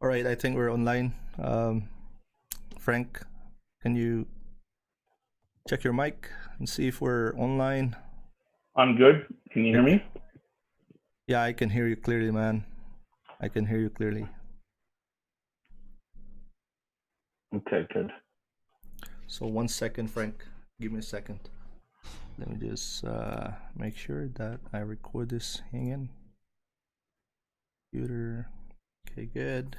All right, I think we're online. Frank, can you check your mic and see if we're online? I'm good. Can you hear me? Yeah, I can hear you clearly, man. I can hear you clearly. Okay, good. So 1 second, Frank. Give me a second. Let me just make sure that I record this. Hang in. Computer. Okay, good.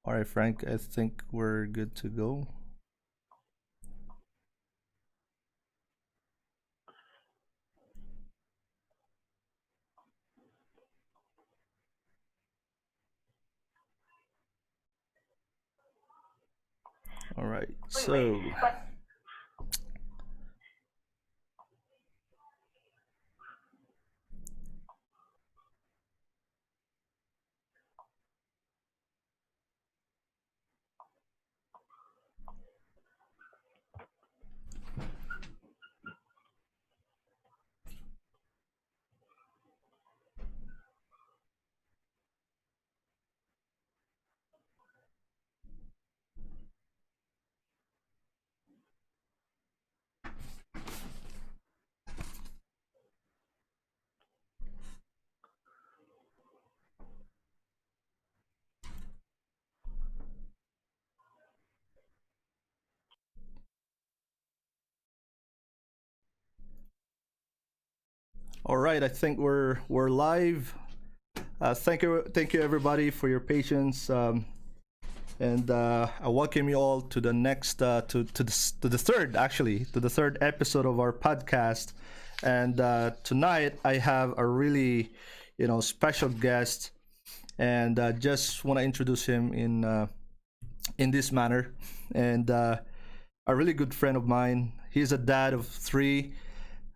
All right, Frank. I think we're good to go. All right. So. All right. I think we're live. Thank you everybody for your patience. And I welcome you all to the next to the third actually to the third episode of our podcast. And tonight I have a really special guest, and just want to introduce him in this manner. And a really good friend of mine. He's a dad of three.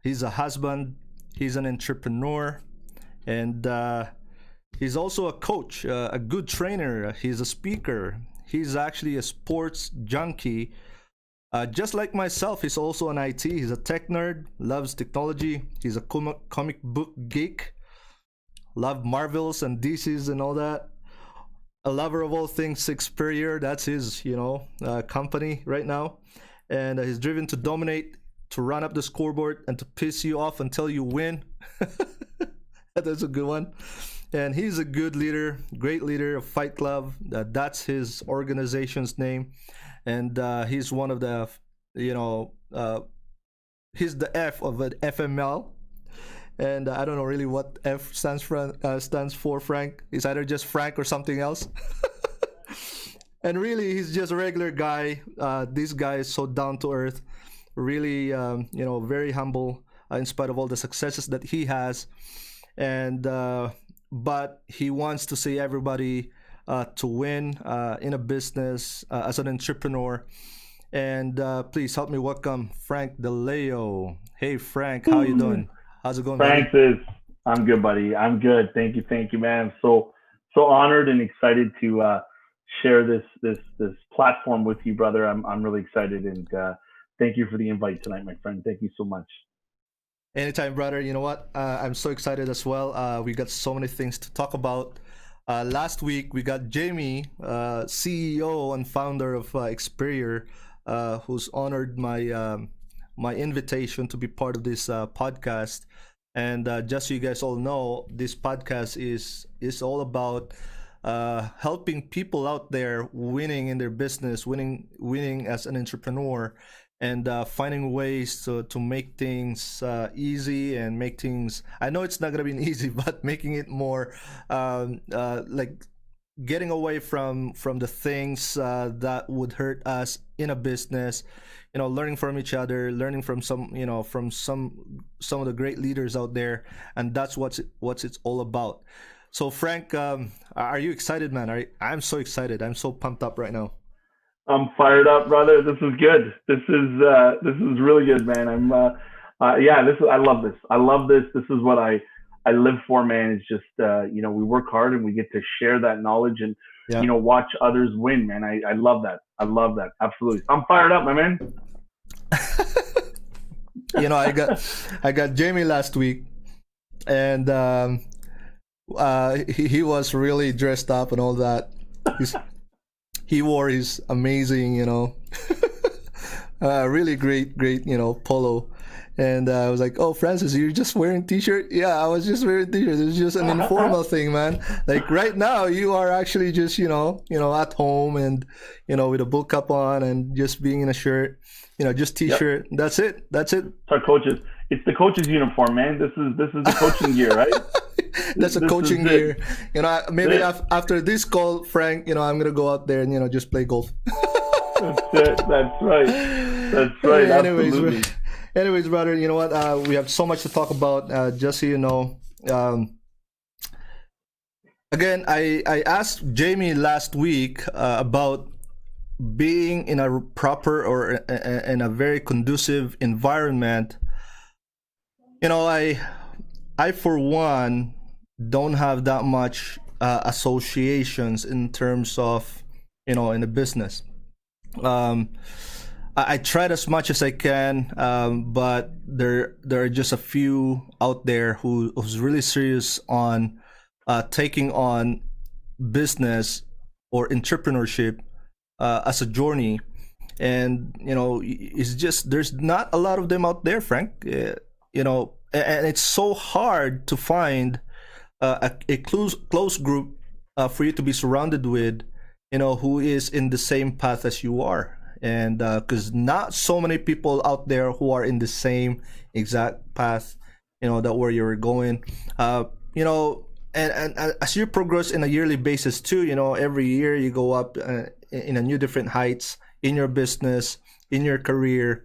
He's a husband. He's an entrepreneur, and he's also a coach, a good trainer. He's a speaker. He's actually a sports junkie. Just like myself, he's also an IT. He's a tech nerd, loves technology. He's a comic book geek, love Marvels and DCs and all that. A lover of all things Superior. That's his, company right now. And he's driven to dominate, to run up the scoreboard, and to piss you off until you win. That's a good one. And he's a good leader, great leader of Fight Club. That's his organization's name. And he's one of the, he's the F of an FML. And I don't know really what F stands for, Frank. It's either just Frank or something else. And really, he's just a regular guy. This guy is so down to earth, really, very humble in spite of all the successes that he has. And but he wants to see everybody to win in a business as an entrepreneur. And please help me welcome Frank DeLeo. Hey Frank, how you doing? How's it going, buddy? Francis, I'm good, buddy. I'm good. Thank you, man. I'm so honored and excited to share this platform with you, brother. I'm really excited, and thank you for the invite tonight, my friend. Thank you so much. Anytime, brother. You know what? I'm so excited as well. We got so many things to talk about. Last week, we got Jamie, CEO and founder of Experior, who's honored my invitation to be part of this podcast. And just so you guys all know, this podcast is all about helping people out there winning in their business, winning as an entrepreneur, and finding ways to make things easy and make things. I know it's not gonna be easy, but making it more like getting away from the things that would hurt us in a business. Learning from each other, learning from some of the great leaders out there, and that's what's it's all about. So Frank, are you excited, man? I'm so excited. I'm so pumped up right now. I'm fired up, brother. This is good. This is really good, man. Yeah. I love this. I love this. This is what I live for, man. It's just we work hard and we get to share that knowledge and Yeah. watch others win, man. I love that. I love that. Absolutely. I'm fired up, my man. I got Jamie last week, and he was really dressed up and all that. He's, he wore his amazing, really great, polo. And I was like, "Oh, Francis, you're just wearing t-shirt?" Yeah, I was just wearing t-shirt. It's just an informal thing, man. Like right now, you are actually just, at home and, with a bull cap on and just being in a shirt, just t-shirt. Yep. That's it. That's it. It's our coaches. It's the coach's uniform, man. This is the coaching gear, right? That's a coaching gear. Maybe after this call, Frank, I'm gonna go out there and just play golf. That's it. That's right. That's right. Absolutely. Anyways, brother, you know what? We have so much to talk about. Just so you know, again, I asked Jamie last week about being in a proper or in a very conducive environment. I for one don't have that much associations in terms of in the business. I tried as much as I can, but there are just a few out there who's really serious on taking on business or entrepreneurship as a journey, and it's just there's not a lot of them out there, Frank. And it's so hard to find a close group for you to be surrounded with, who is in the same path as you are. And because not so many people out there who are in the same exact path, that where you're going, and as you progress in a yearly basis too, every year you go up in a new different heights in your business, in your career,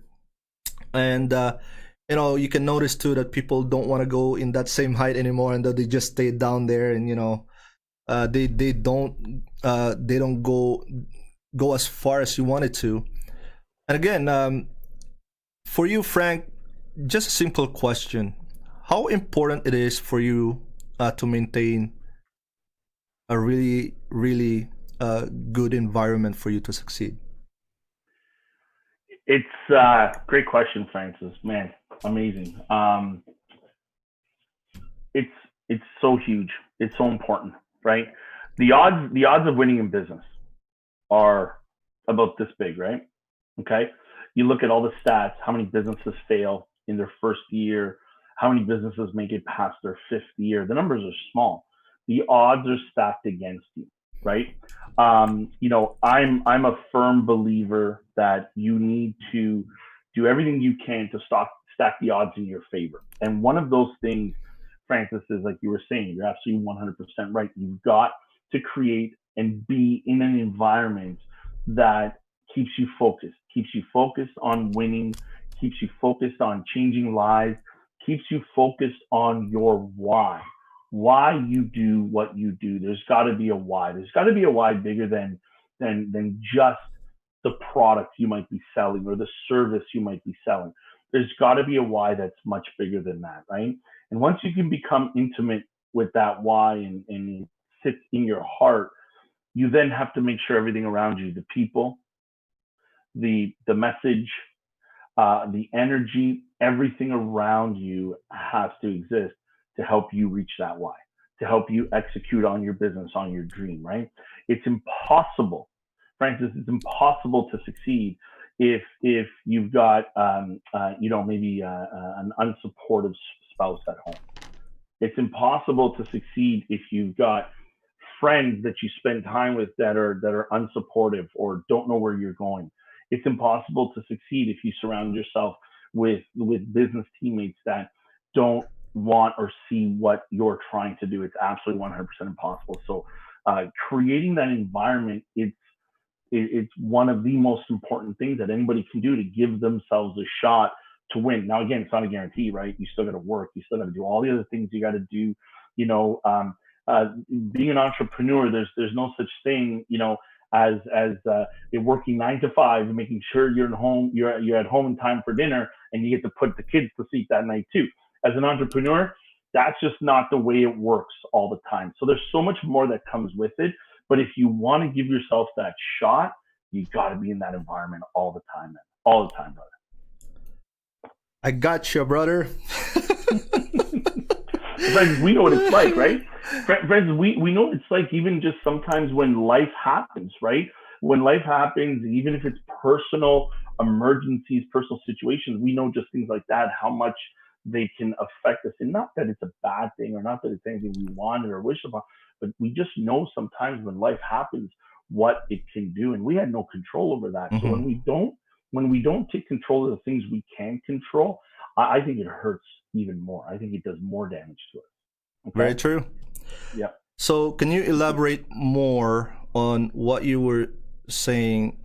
and you can notice too that people don't want to go in that same height anymore, and that they just stay down there, and they don't go as far as you wanted to. And again, for you, Frank, just a simple question: how important it is for you to maintain a really, really good environment for you to succeed? It's a great question, Francis. Man, amazing. It's so huge. It's so important, right? The odds of winning in business are about this big, right? Okay. You look at all the stats, how many businesses fail in their first year, how many businesses make it past their fifth year. The numbers are small. The odds are stacked against you, right? I'm a firm believer that you need to do everything you can to stack the odds in your favor. And one of those things, Francis, is like you were saying, you're absolutely 100% right. You've got to create and be in an environment that keeps you focused on winning, keeps you focused on changing lives, keeps you focused on your why you do what you do. There's got to be a why. There's got to be a why bigger than just the product you might be selling or the service you might be selling. There's got to be a why that's much bigger than that, right? And once you can become intimate with that why and it sits in your heart, you then have to make sure everything around you, the people, the message, the energy, everything around you has to exist to help you reach that why, to help you execute on your business, on your dream, right? It's impossible, Francis, it's impossible to succeed if you've got, maybe an unsupportive spouse at home. It's impossible to succeed if you've got friends that you spend time with that are unsupportive or don't know where you're going. It's impossible to succeed if you surround yourself with business teammates that don't want or see what you're trying to do. It's absolutely 100% impossible. So creating that environment, it's one of the most important things that anybody can do to give themselves a shot to win. Now, again, it's not a guarantee, right? You still got to work. You still got to do all the other things you got to do. Being an entrepreneur, there's no such thing, as you're working 9 to 5 and making sure you're at home in time for dinner and you get to put the kids to sleep that night too. As an entrepreneur, that's just not the way it works all the time. So there's so much more that comes with it. But if you want to give yourself that shot, you got to be in that environment all the time, man. All the time, brother. I got you, brother. Friends, we know what it's like, right? Friends, we know it's like even just sometimes when life happens, right? When life happens, even if it's personal emergencies, personal situations, we know just things like that, how much they can affect us. And not that it's a bad thing or not that it's anything we wanted or wish upon, but we just know sometimes when life happens what it can do. And we had no control over that. So Hmm. when we don't take control of the things we can control, I think it hurts even more. I think it does more damage to us. Very Okay. true. Yeah. So, can you elaborate more on what you were saying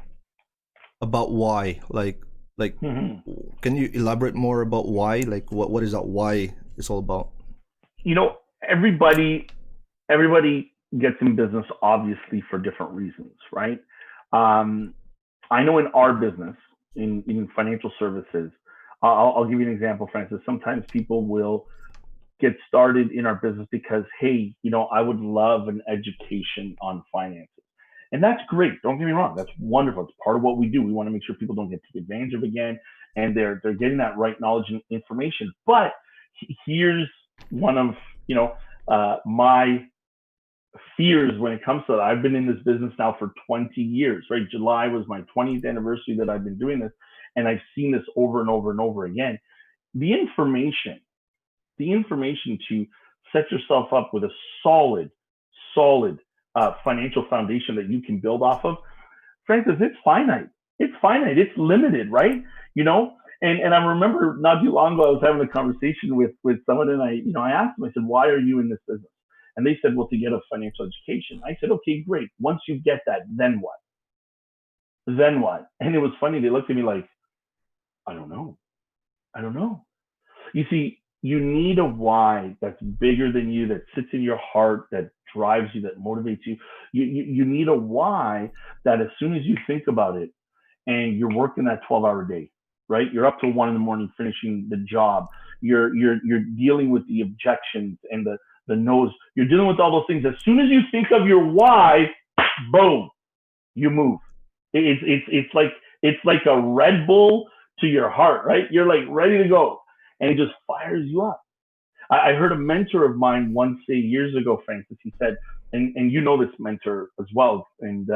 about why? Like, Mhm. can you elaborate more about why? Like, what is that why it's all about? You know, everybody gets in business obviously for different reasons, right? Um, I know in our business, in financial services, I'll give you an example, Francis. Sometimes people will get started in our business because, hey, I would love an education on finances. And that's great. Don't get me wrong. That's wonderful. It's part of what we do. We want to make sure people don't get taken advantage of again, and they're getting that right knowledge and information. But here's one of my fears when it comes to that. I've been in this business now for 20 years, right? July was my 20th anniversary that I've been doing this, and I've seen this over and over and over again. The information, the information to set yourself up with a solid financial foundation that you can build off of, Francis, it's finite. It's finite. It's limited, right? You know, and I remember not too long ago I was having a conversation with someone, and I asked them. I said, "Why are you in this business?" And they said, "Well, to get a financial education." I said, "Okay, great. Once you get that, then what? Then what?" And it was funny. They looked at me like, "I don't know. I don't know." You see, you need a why that's bigger than you, that sits in your heart, that drives you, that motivates you. You need a why that as soon as you think about it and you're working that 12-hour day, right? You're up till 1 in the morning finishing the job. You're dealing with the objections and the no's. You're dealing with all those things. As soon as you think of your why, boom, you move. It's like a Red Bull to your heart, right? You're like ready to go, and it just fires you up. I heard a mentor of mine once say years ago, Francis. He said, and you know this mentor as well, and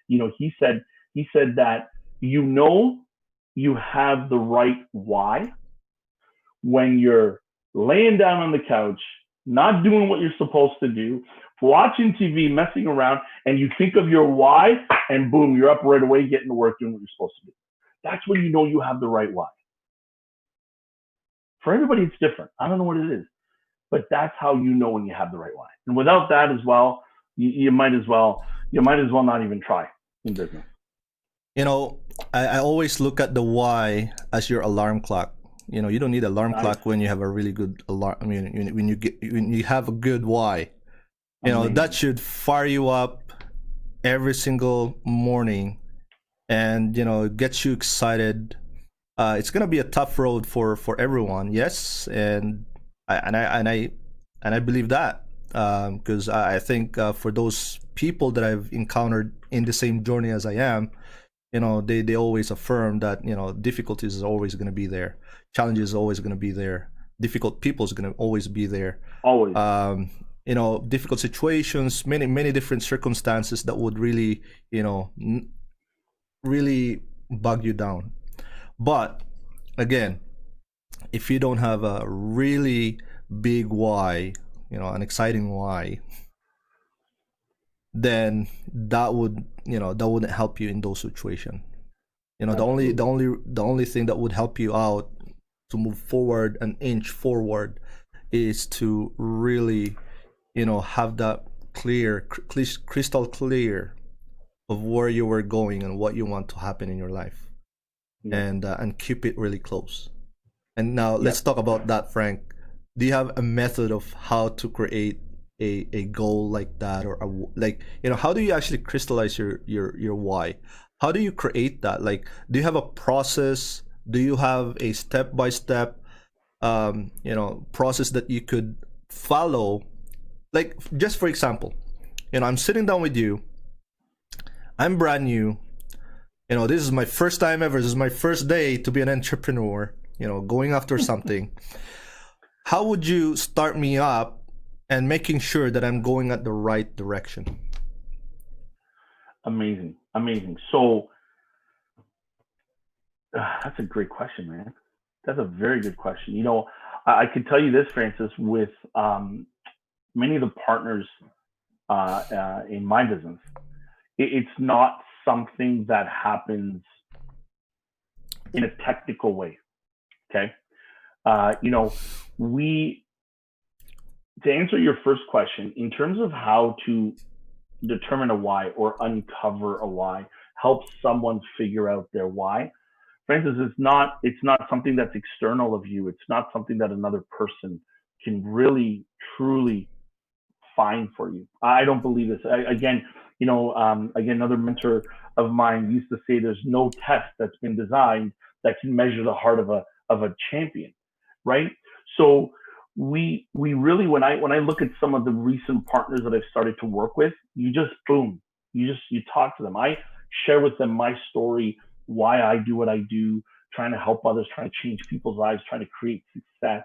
he said that you know you have the right why when you're laying down on the couch, not doing what you're supposed to do, watching TV, messing around, and you think of your why, and boom, you're up right away getting to work doing what you're supposed to do. That's when you know you have the right why. For everybody, it's different. I don't know what it is, but that's how you know when you have the right why. And without that as well, you might as well not even try in business. You know, I always look at the why as your alarm clock. You know, you don't need alarm Nice, clock when you have a really good alarm. I mean, when you have a good why, that amazing. should fire you up every single morning, and get you excited. It's gonna be a tough road for everyone, yes, and I believe that, because I think, for those people that I've encountered in the same journey as I am, they always affirm that difficulties is always going to be there, challenges is always going to be there, difficult people is going to always be there, Always. difficult situations, many different circumstances that would really really bug you down. But again, if you don't have a really big why, an exciting why, then that wouldn't help you in those situations. Absolutely. The only thing that would help you out to move forward an inch forward is to really have that crystal clear of where you were going and what you want to happen in your life, Yep. and keep it really close. And now let's Yep. talk about that, Frank. Do you have a method of how to create a goal like that, or like, how do you actually crystallize your why? How do you create that? Like, do you have a process? Do you have a step by step process that you could follow? Like, just for example, I'm sitting down with you. I'm brand new. This is my first time ever. This is my first day to be an entrepreneur. Going after something. How would you start me up and making sure that I'm going at the right direction. Amazing, amazing. So that's a great question, man. That's a very good question. I can tell you this, Francis, with many of the partners in my business, it's not something that happens in a technical way. Okay. We, to answer your first question, in terms of how to determine a why or uncover a why, help someone figure out their why. Francis, it's not something that's external of you. It's not something that another person can really truly find for you. I don't believe this. Another mentor of mine used to say there's no test that's been designed that can measure the heart of a champion, right? So we really, when I look at some of the recent partners that I've started to work with, you just boom, you talk to them. I share with them my story, why I do what I do, trying to help others, trying to change people's lives, trying to create success,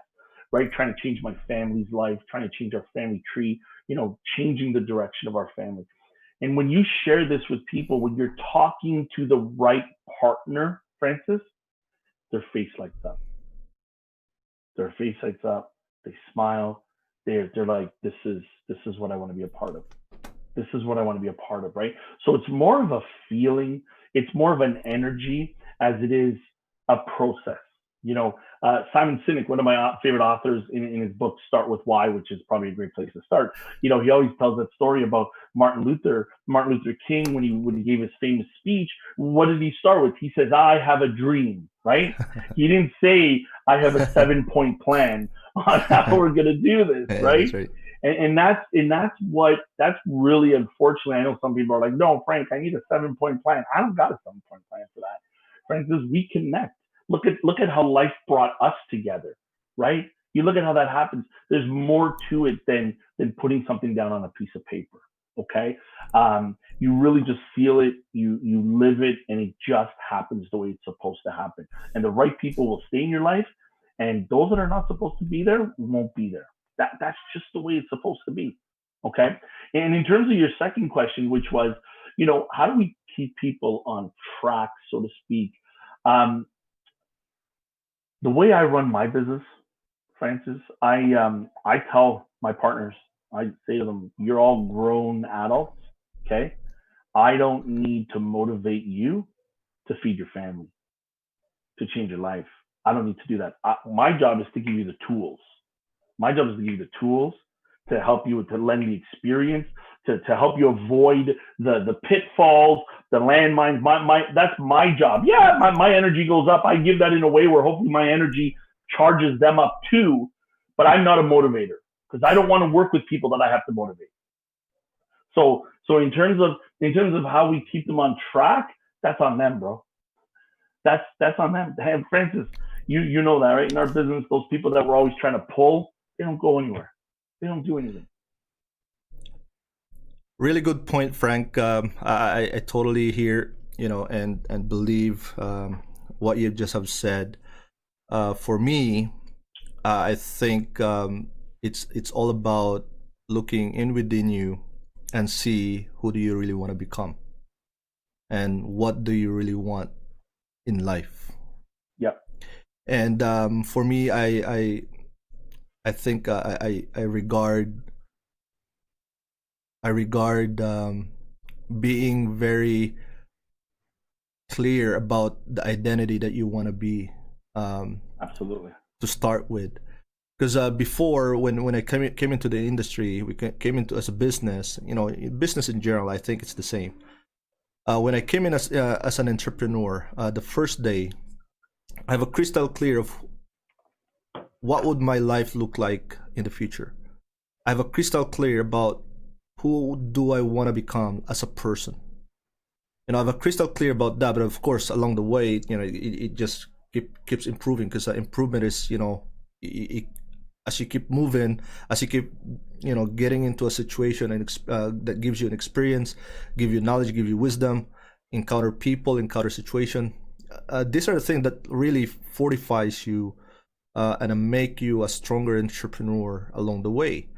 right? Trying to change my family's life, trying to change our family tree, changing the direction of our family. And when you share this with people, when you're talking to the right partner, Francis, their face lights up. Their face lights up. They smile. They're like, this is what I want to be a part of. This is what I want to be a part of, right? So it's more of a feeling. It's more of an energy as it is a process. Simon Sinek, one of my favorite authors, in his book Start With Why, which is probably a great place to start. He always tells that story about Martin Luther King when he gave his famous speech. What did he start with? He says, "I have a dream," right? He didn't say, "I have a 7-point plan on how we're going to do this," Yeah, right? that's right. And that's really, unfortunately, I know some people are like, "No, Frank, I need a 7-point plan." I don't got a 7-point plan for that. Francis, we connect. Look at how life brought us together, right? You look at how that happens. There's more to it than putting something down on a piece of paper. Okay, you really just feel it, you live it, and it just happens the way it's supposed to happen. And the right people will stay in your life, and those that are not supposed to be there won't be there. That's just the way it's supposed to be. Okay. And in terms of your second question, which was, how do we keep people on track, so to speak? The way I run my business, Francis, I tell my partners, I say to them, "You're all grown adults, okay? I don't need to motivate you to feed your family, to change your life. I don't need to do that. My job is to give you the tools. My job is to give you the tools to help you, to lend the experience, to help you avoid the pitfalls, the landmines. That's my job. Yeah, my energy goes up. I give that in a way where hopefully my energy charges them up too, but I'm not a motivator because I don't want to work with people that I have to motivate. So in terms of how we keep them on track, that's on them, bro. That's on them. Hey, Francis, you know that, right? In our business, those people that we're always trying to pull, they don't go anywhere. They don't do anything. Really good point, Frank. I totally hear, and believe what you just have said. For me, I think it's all about looking in within you and see who do you really want to become, and what do you really want in life. Yep. And for me, I think I regard being very clear about the identity that you want to be, Absolutely. to start with. Because before, when I came into the industry, we came into as a business, business in general, I think it's the same. When I came in as an entrepreneur, the first day, I have a crystal clear of what would my life look like in the future. I have a crystal clear about who do I want to become as a person. I have a crystal clear about that, but of course, along the way, it just keeps improving, because improvement is, as you keep moving, as you keep, getting into a situation and that gives you an experience, give you knowledge, give you wisdom, encounter people, encounter situation. These are the things that really fortifies you and make you a stronger entrepreneur along the way.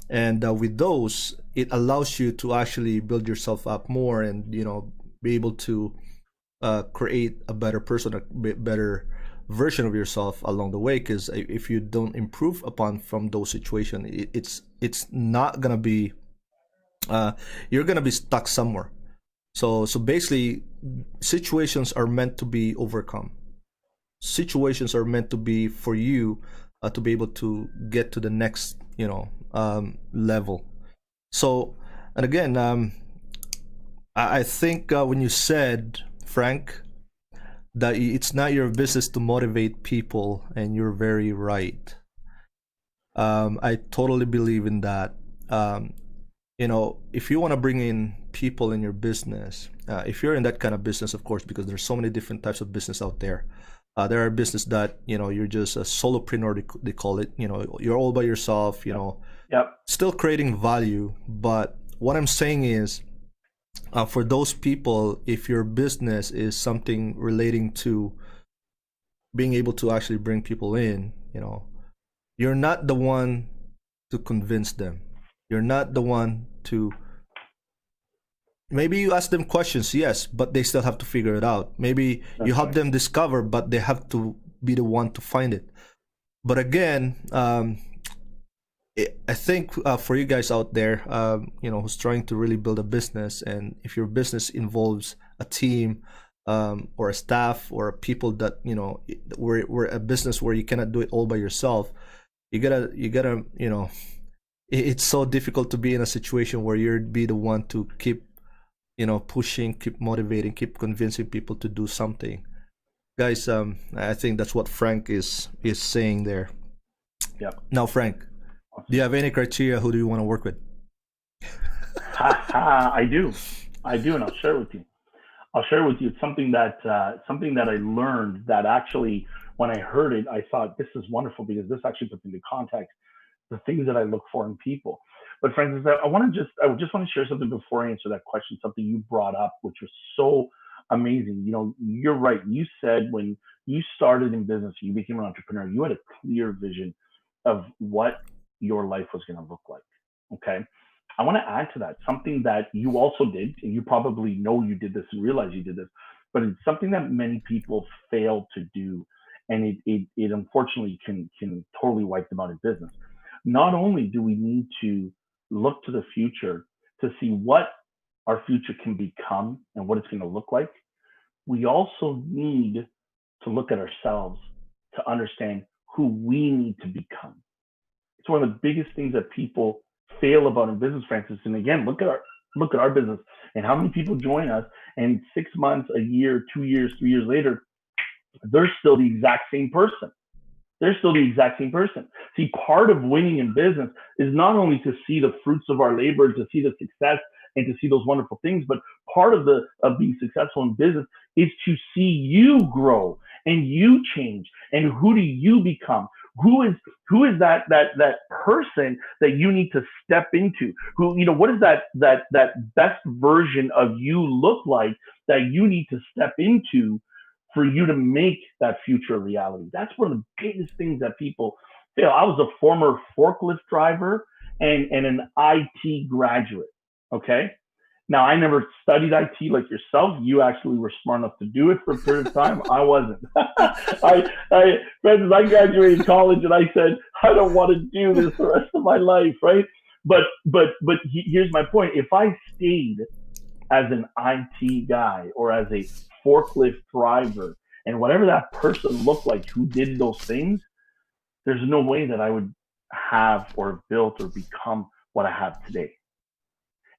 And with those, it allows you to actually build yourself up more, and be able to create a better person, a better version of yourself along the way. Because if you don't improve upon from those situations, it's not gonna be you're gonna be stuck somewhere. So basically, situations are meant to be overcome. Situations are meant to be for you to be able to get to the next level. So, and again, I think when you said, Frank, that it's not your business to motivate people, and you're very right. I totally believe in that. If you want to bring in people in your business, if you're in that kind of business, of course, because there's so many different types of business out there. There are business that you're just a solopreneur, they call it. You're all by yourself. Yep. Still creating value. But what I'm saying is, for those people, if your business is something relating to being able to actually bring people in, you're not the one to convince them. You're not the one to. Maybe you ask them questions, yes, but they still have to figure it out. Maybe you help them discover, but they have to be the one to find it. But again, I think for you guys out there, who's trying to really build a business, and if your business involves a team, or a staff, or people that we're a business where you cannot do it all by yourself, you gotta it's so difficult to be in a situation where you'd be the one to keep pushing, keep motivating, keep convincing people to do something. Guys, I think that's what Frank is saying there. Yep. Now, Frank, do you have any criteria? Who do you want to work with? I do, and I'll share with you. It's something that I learned, that actually, when I heard it, I thought, this is wonderful, because this actually puts into context the things that I look for in people. But Francis, I just want to share something before I answer that question. Something you brought up, which was so amazing. You're right. You said when you started in business, you became an entrepreneur, you had a clear vision of what your life was going to look like. Okay. I want to add to that something that you also did, and you probably know you did this and realize you did this, but it's something that many people fail to do, and it unfortunately can totally wipe them out in business. Not only do we need to look to the future to see what our future can become and what it's going to look like, we also need to look at ourselves to understand who we need to become. It's one of the biggest things that people fail about in business, Francis. And again, look at our business and how many people join us, and 6 months, a year, 2 years, 3 years later, they're still the exact same person. See, part of winning in business is not only to see the fruits of our labor, to see the success, and to see those wonderful things, but part of being successful in business is to see you grow and you change. And who do you become? Who is that person that you need to step into? What does that best version of you look like that you need to step into for you to make that future a reality? That's one of the biggest things that people fail. I was a former forklift driver and an IT graduate. Okay. Now, I never studied IT like yourself. You actually were smart enough to do it for a period of time. I wasn't. I graduated college and I said, I don't want to do this the rest of my life, right? But here's my point. If I stayed as an IT guy or as a forklift driver, and whatever that person looked like who did those things, there's no way that I would have or built or become what I have today.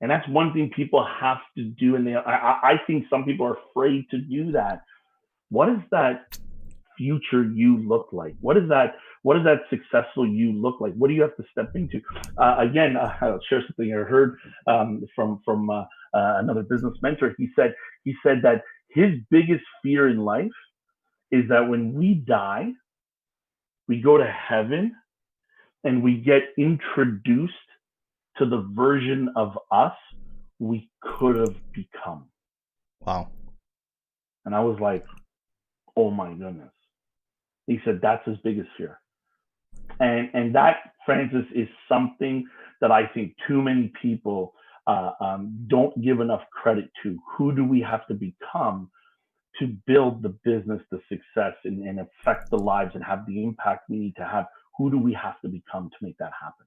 And that's one thing people have to do. And I think some people are afraid to do that. What does that future you look like? What does that successful you look like? What do you have to step into? Again, I'll share something I heard from another business mentor. He said that his biggest fear in life is that when we die, we go to heaven and we get introduced to the version of us we could have become. Wow. And I was like, oh my goodness. He said that's his biggest fear. And that, Francis, is something that I think too many people don't give enough credit to. Who do we have to become to build the business, the success, and affect the lives and have the impact we need to have? Who do we have to become to make that happen?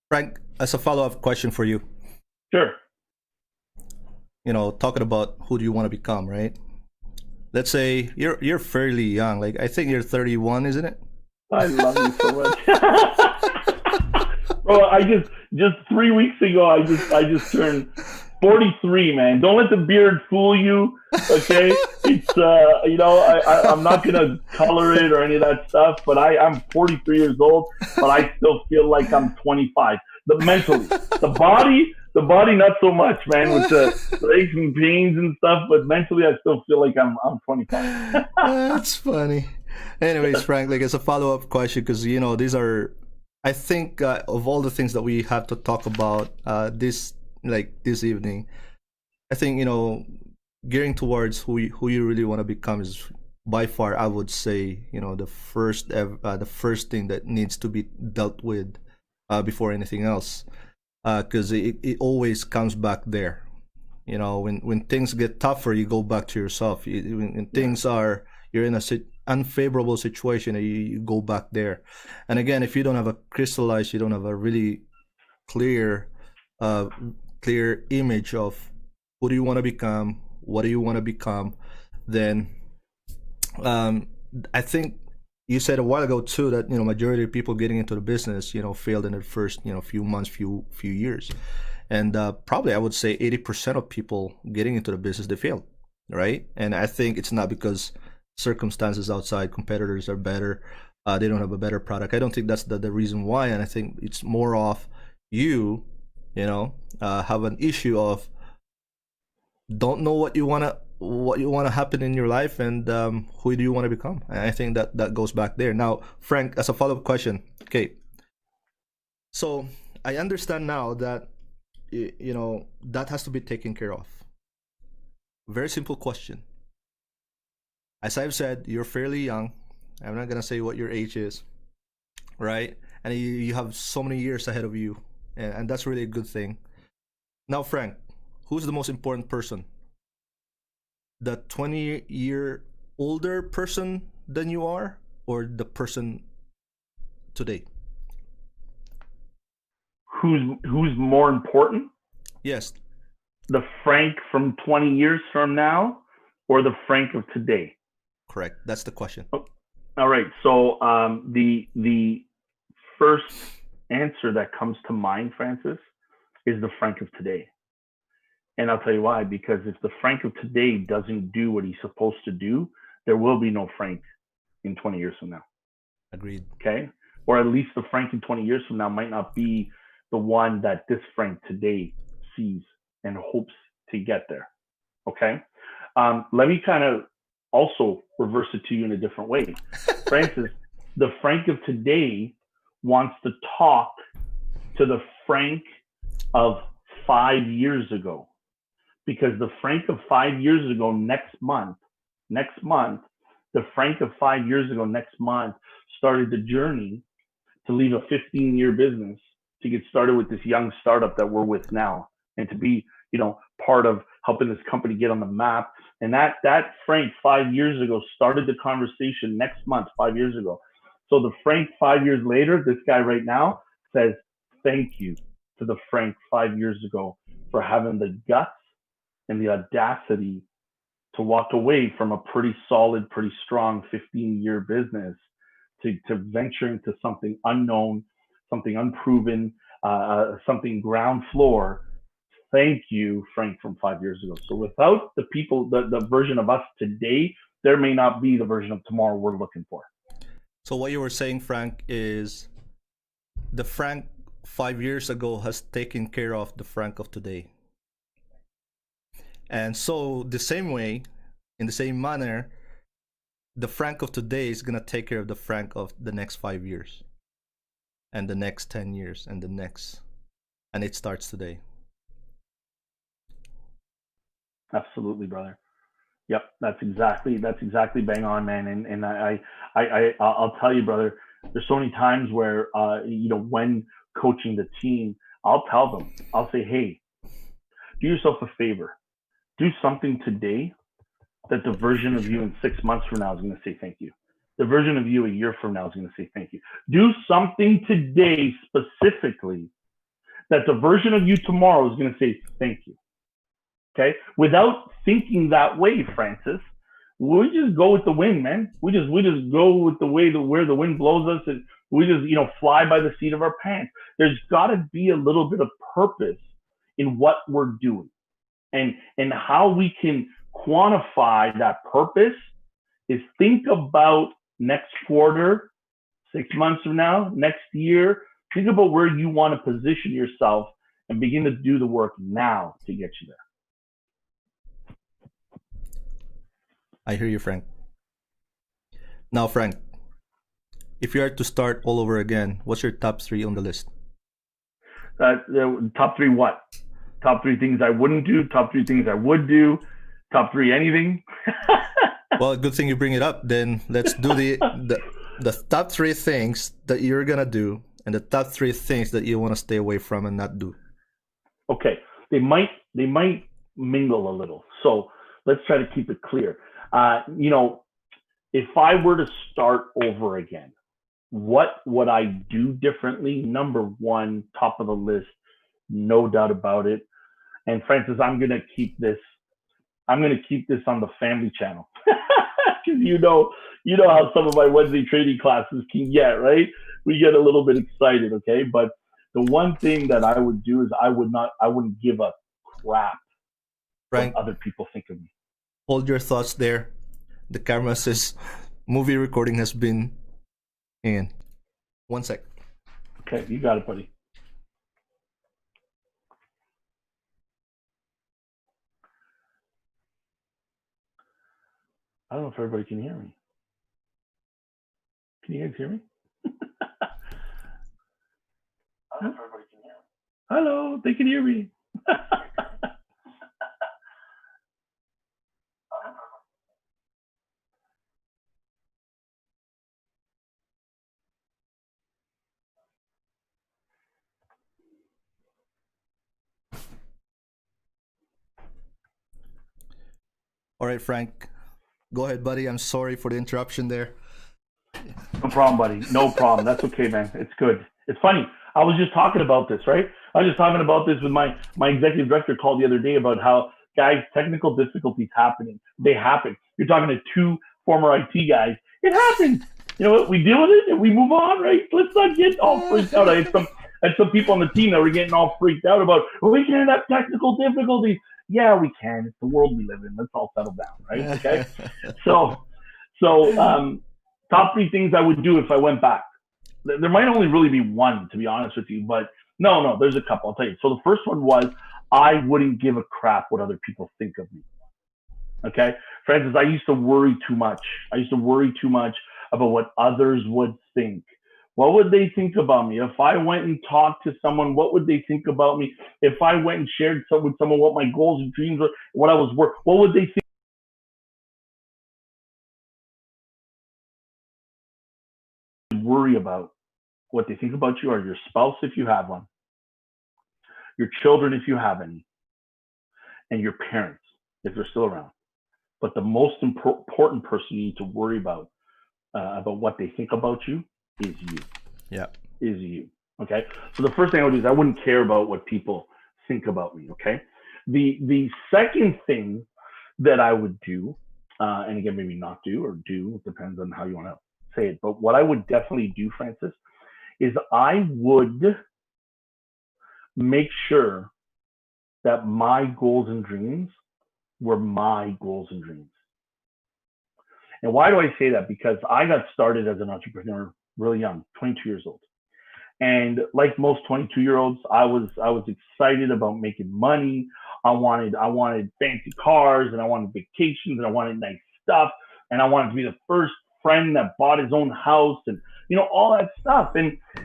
Frank, as a follow-up question for you, Sure. talking about who do you want to become, right? Let's say you're fairly young. Like, I think you're 31, isn't it? I love you so much. Bro, I just 3 weeks ago I just turned 43, man. Don't let the beard fool you. Okay? It's I'm not gonna color it or any of that stuff, but I'm 43 years old, but I still feel like I'm 25. Mentally. The body not so much, man, with the aches and pains and stuff, but mentally I still feel like I'm 25. That's funny. Anyways, Frank, like, as a follow-up question, because these are, I think, of all the things that we have to talk about this evening, I think gearing towards who you really want to become is by far, I would say, the first thing that needs to be dealt with before anything else, because it always comes back there. When things get tougher, you go back to yourself. When things are, you're in a unfavorable situation, you go back there. And again, if you don't have a crystallized, you don't have a really clear image of who do you want to become, what do you want to become, then I think you said a while ago too that majority of people getting into the business failed in the first few months, few years, and probably I would say 80% of people getting into the business, they failed, right? And I think it's not because circumstances outside, competitors are better, they don't have a better product. I don't think that's the reason why, and I think it's more of you have an issue of don't know what you want to happen in your life, and who do you want to become. And I think that goes back there. Now, Frank, as a follow-up question, okay, so I understand now that that has to be taken care of. Very simple question. As I've said, you're fairly young. I'm not gonna say what your age is, right? And you have so many years ahead of you, and that's really a good thing. Now, Frank, who's the most important person? The 20-year older person than you are, or the person today? Who's more important? Yes. The Frank from 20 years from now, or the Frank of today? Correct. That's the question. Oh, all right. So the first answer that comes to mind, Francis, is the Frank of today. And I'll tell you why. Because if the Frank of today doesn't do what he's supposed to do, there will be no Frank in 20 years from now. Agreed. Okay? Or at least the Frank in 20 years from now might not be the one that this Frank today sees and hopes to get there. Okay? Let me kind of also reverse it to you in a different way. Francis, the Frank of today wants to talk to the Frank of 5 years ago. Because the Frank of 5 years ago, next month, the Frank of 5 years ago, next month, started the journey to leave a 15-year business to get started with this young startup that we're with now, and to be, part of helping this company get on the map. And that Frank 5 years ago started the conversation next month, 5 years ago. So the Frank 5 years later, this guy right now says, thank you to the Frank 5 years ago for having the guts and the audacity to walk away from a pretty solid, pretty strong 15-year business to venture into something unknown, something unproven, something ground floor. Thank you, Frank, from 5 years ago. So without the people, the version of us today, there may not be the version of tomorrow we're looking for. So what you were saying, Frank, is the Frank 5 years ago has taken care of the Frank of today. And so the same way, in the same manner, the Frank of today is going to take care of the Frank of the next 5 years and the next 10 years and the next. And it starts today. Absolutely, brother. Yep, that's exactly bang on, man. And I'll tell you, brother. There's so many times where when coaching the team, I'll tell them, I'll say, hey, do yourself a favor, do something today that the version of you in 6 months from now is going to say thank you. The version of you a year from now is going to say thank you. Do something today specifically that the version of you tomorrow is going to say thank you. Okay, without thinking that way, Francis, we just go with the wind, man. We just go with the way where the wind blows us, and we just fly by the seat of our pants. There's got to be a little bit of purpose in what we're doing, and how we can quantify that purpose is think about next quarter, 6 months from now, next year. Think about where you want to position yourself and begin to do the work now to get you there. I hear you, Frank. Now, Frank, if you are to start all over again, what's your top three on the list? The top three what? Top three things I wouldn't do, top three things I would do, top three anything. Well, good thing you bring it up. Then let's do the top three things that you're gonna do, and the top three things that you want to stay away from and not do. Okay, they might mingle a little, so let's try to keep it clear. If I were to start over again, what would I do differently? Number one, top of the list, no doubt about it. And Francis, I'm gonna keep this on the family channel. Because you know how some of my Wednesday trading classes can get, right? We get a little bit excited, okay? But the one thing that I would do is I wouldn't give a crap Frank, what other people think of me. hold your thoughts there. The camera says movie recording has been in. 1 sec. Okay, you got it, buddy. I don't know if everybody can hear me. Can you guys hear me? I don't know if everybody can hear me. Hello, they can hear me. All right, Frank. Go ahead, buddy. I'm sorry for the interruption there. No problem, buddy. No problem. That's okay, man. It's good. It's funny. I was just talking about this, right? I was just talking about this with my executive director called the other day about how, guys, technical difficulties happening. They happen. You're talking to two former IT guys. It happens. You know what? We deal with it and we move on, right? Let's not get all freaked out. I had some people on the team that were getting all freaked out about, we can have technical difficulties. Yeah, we can. It's the world we live in. Let's all settle down, right? Okay. So, top three things I would do if I went back. There might only really be one, to be honest with you, but no, there's a couple. I'll tell you. So the first one was I wouldn't give a crap what other people think of me. Okay, Francis, I used to worry too much. About what others would think. What would they think about me? If I went and talked to someone, what would they think about me? If I went and shared with someone what my goals and dreams were, what I was worth, what would they think? Worry about what they think about you, or your spouse if you have one, your children if you have any, and your parents if they're still around. But the most important person you need to worry about what they think about you is you. Yeah. Is you. Okay. So the first thing I would do is I wouldn't care about what people think about me. Okay. The second thing that I would do, and again, maybe not do or do, it depends on how you want to say it. But what I would definitely do, Francis, is I would make sure that my goals and dreams were my goals and dreams. And why do I say that? Because I got started as an entrepreneur really young, 22 years old. And like most 22-year-olds, I was excited about making money. I wanted fancy cars, and I wanted vacations, and I wanted nice stuff, and I wanted to be the first friend that bought his own house, and all that stuff.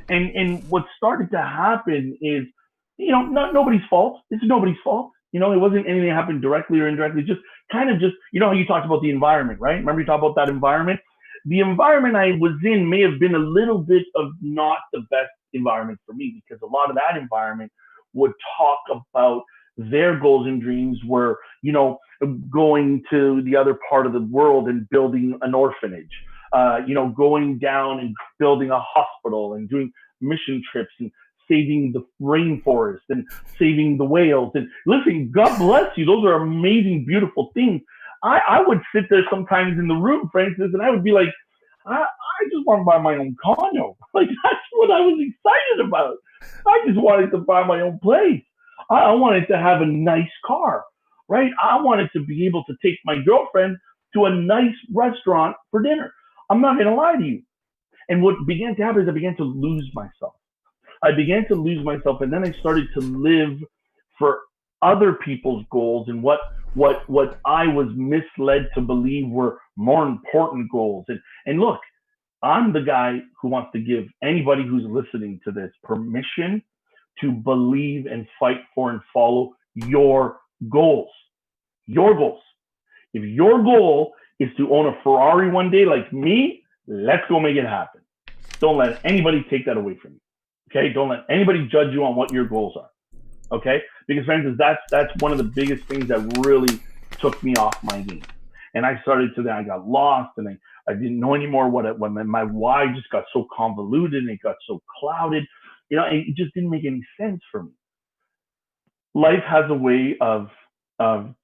And what started to happen is, not nobody's fault. It's nobody's fault. You know, it wasn't anything that happened directly or indirectly, just kind of just, you know, how you talked about the environment, right? Remember you talked about that environment? The environment I was in may have been a little bit of not the best environment for me, because a lot of that environment would talk about their goals and dreams were, you know, going to the other part of the world and building an orphanage, you know, going down and building a hospital and doing mission trips and saving the rainforest and saving the whales. And listen, God bless you. Those are amazing, beautiful things. I would sit there sometimes in the room, Francis, and I would be like, I just want to buy my own condo. Like, that's what I was excited about. I just wanted to buy my own place. I wanted to have a nice car, right? I wanted to be able to take my girlfriend to a nice restaurant for dinner. I'm not going to lie to you. And what began to happen is I began to lose myself. I began to lose myself, and then I started to live for other people's goals and what I was misled to believe were more important goals. And look, I'm the guy who wants to give anybody who's listening to this permission to believe and fight for and follow your goals. Your goals. If your goal is to own a Ferrari one day like me, let's go make it happen. Don't let anybody take that away from you. Okay? Don't let anybody judge you on what your goals are. Okay? Because Francis, that's one of the biggest things that really took me off my game. And I started to then I got lost, and I didn't know anymore what my why just got so convoluted and it got so clouded. You know, it just didn't make any sense for me. Life has a way of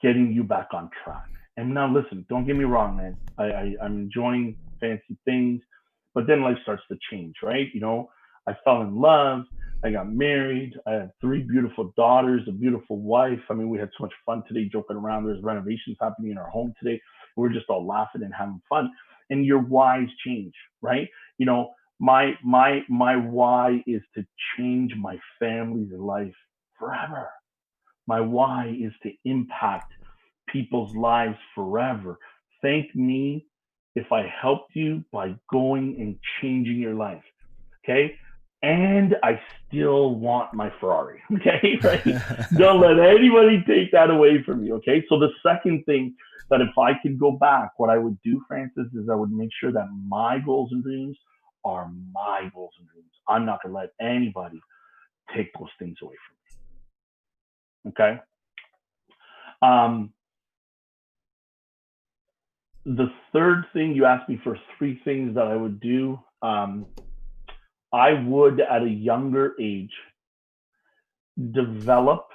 getting you back on track. And now listen, don't get me wrong, man. I'm enjoying fancy things, but then life starts to change, right? You know, I fell in love. I got married. I have three beautiful daughters, a beautiful wife. I mean, we had so much fun today joking around. There's renovations happening in our home today. We're just all laughing and having fun. And your whys change, right? You know, my why is to change my family's life forever. My why is to impact people's lives forever. Thank me if I helped you by going and changing your life. Okay. And I still want my Ferrari. Okay. Right. Don't let anybody take that away from you. Okay. So the second thing that if I could go back, what I would do, Francis, is I would make sure that my goals and dreams are my goals and dreams. I'm not going to let anybody take those things away from me. Okay. Um, the third thing, you asked me for three things that I would do. I would, at a younger age, develop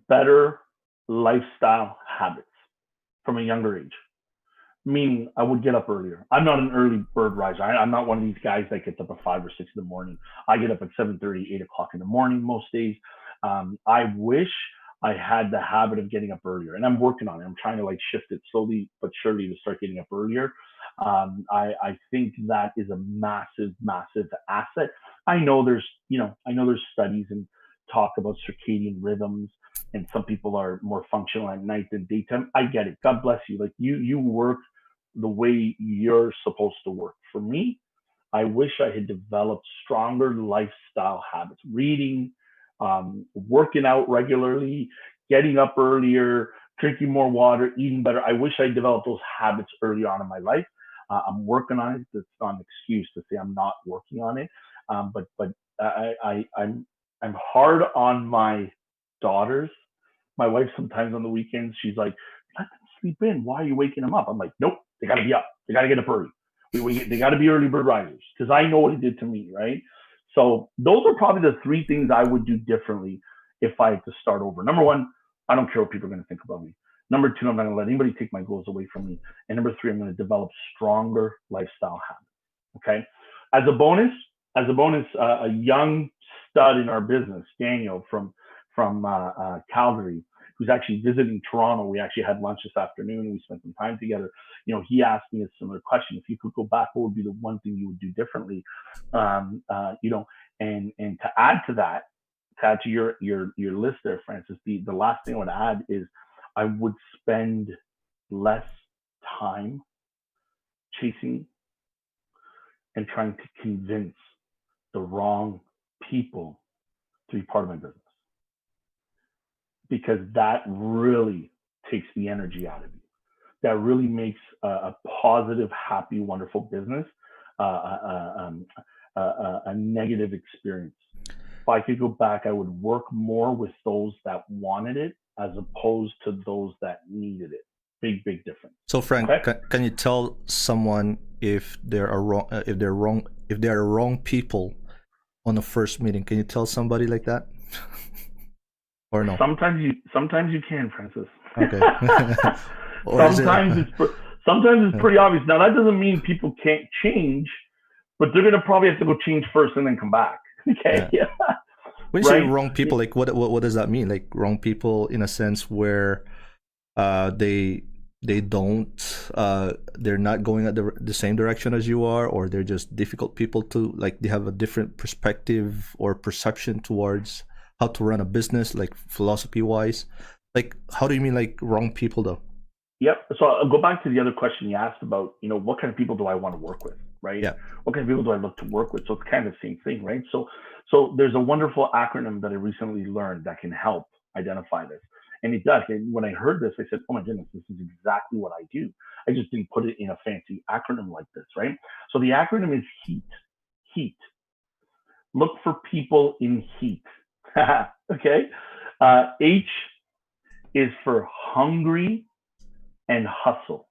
better lifestyle habits from a younger age. Meaning, I would get up earlier. I'm not an early bird riser. I'm not one of these guys that gets up at 5 or 6 in the morning. I get up at 7:30, 8 o'clock in the morning most days. I wish I had the habit of getting up earlier, and I'm working on it. I'm trying to like shift it slowly but surely to start getting up earlier. I think that is a massive, massive asset. I know there's studies and talk about circadian rhythms, and some people are more functional at night than daytime. I get it. God bless you. Like you work the way you're supposed to work. For me, I wish I had developed stronger lifestyle habits, reading, working out regularly, getting up earlier, drinking more water, eating better. I wish I developed those habits early on in my life. I'm working on it. It's not an excuse to say I'm not working on it. But I'm hard on my daughters. My wife sometimes on the weekends, she's like, let them sleep in. Why are you waking them up? I'm like, nope, they got to be up. They got to get up early. They got to be early bird risers because I know what it did to me, right? So those are probably the three things I would do differently if I had to start over. Number one, I don't care what people are going to think about me. Number two, I'm not going to let anybody take my goals away from me. And number three, I'm going to develop stronger lifestyle habits. Okay. As a bonus, a young stud in our business, Daniel from Calgary, who's actually visiting Toronto. We actually had lunch this afternoon and we spent some time together. You know, he asked me a similar question. If you could go back, what would be the one thing you would do differently? You know, and to add to that, to add to your list there, Francis, the last thing I would add is I would spend less time chasing and trying to convince the wrong people to be part of my business. because that really takes the energy out of you. That really makes a positive, happy, wonderful business a negative experience. If I could go back, I would work more with those that wanted it as opposed to those that needed it. Big difference. So Frank, Okay? can you tell someone if there are wrong, if they are wrong people on the first meeting? Can you tell somebody like that, or no? Sometimes you can, Francis. Okay. sometimes it's pretty obvious. Now that doesn't mean people can't change, but they're gonna probably have to go change first and then come back. Okay. Yeah. When you say Right? wrong people, like what does that mean? Like wrong people in a sense where they don't they're not going at the same direction as you are, or they're just difficult people to, like, they have a different perspective or perception towards how to run a business, like philosophy wise. Like, how do you mean like wrong people though? Yep. So I'll go back to the other question you asked about, what kind of people do I want to work with, right? Yeah. What kind of people do I look to work with? So it's kind of the same thing, right? So there's a wonderful acronym that I recently learned that can help identify this. And it does. And when I heard this, I said, oh my goodness, this is exactly what I do. I just didn't put it in a fancy acronym like this, right? So the acronym is HEAT. HEAT. Look for people in heat. Okay. H is for hungry and hustle.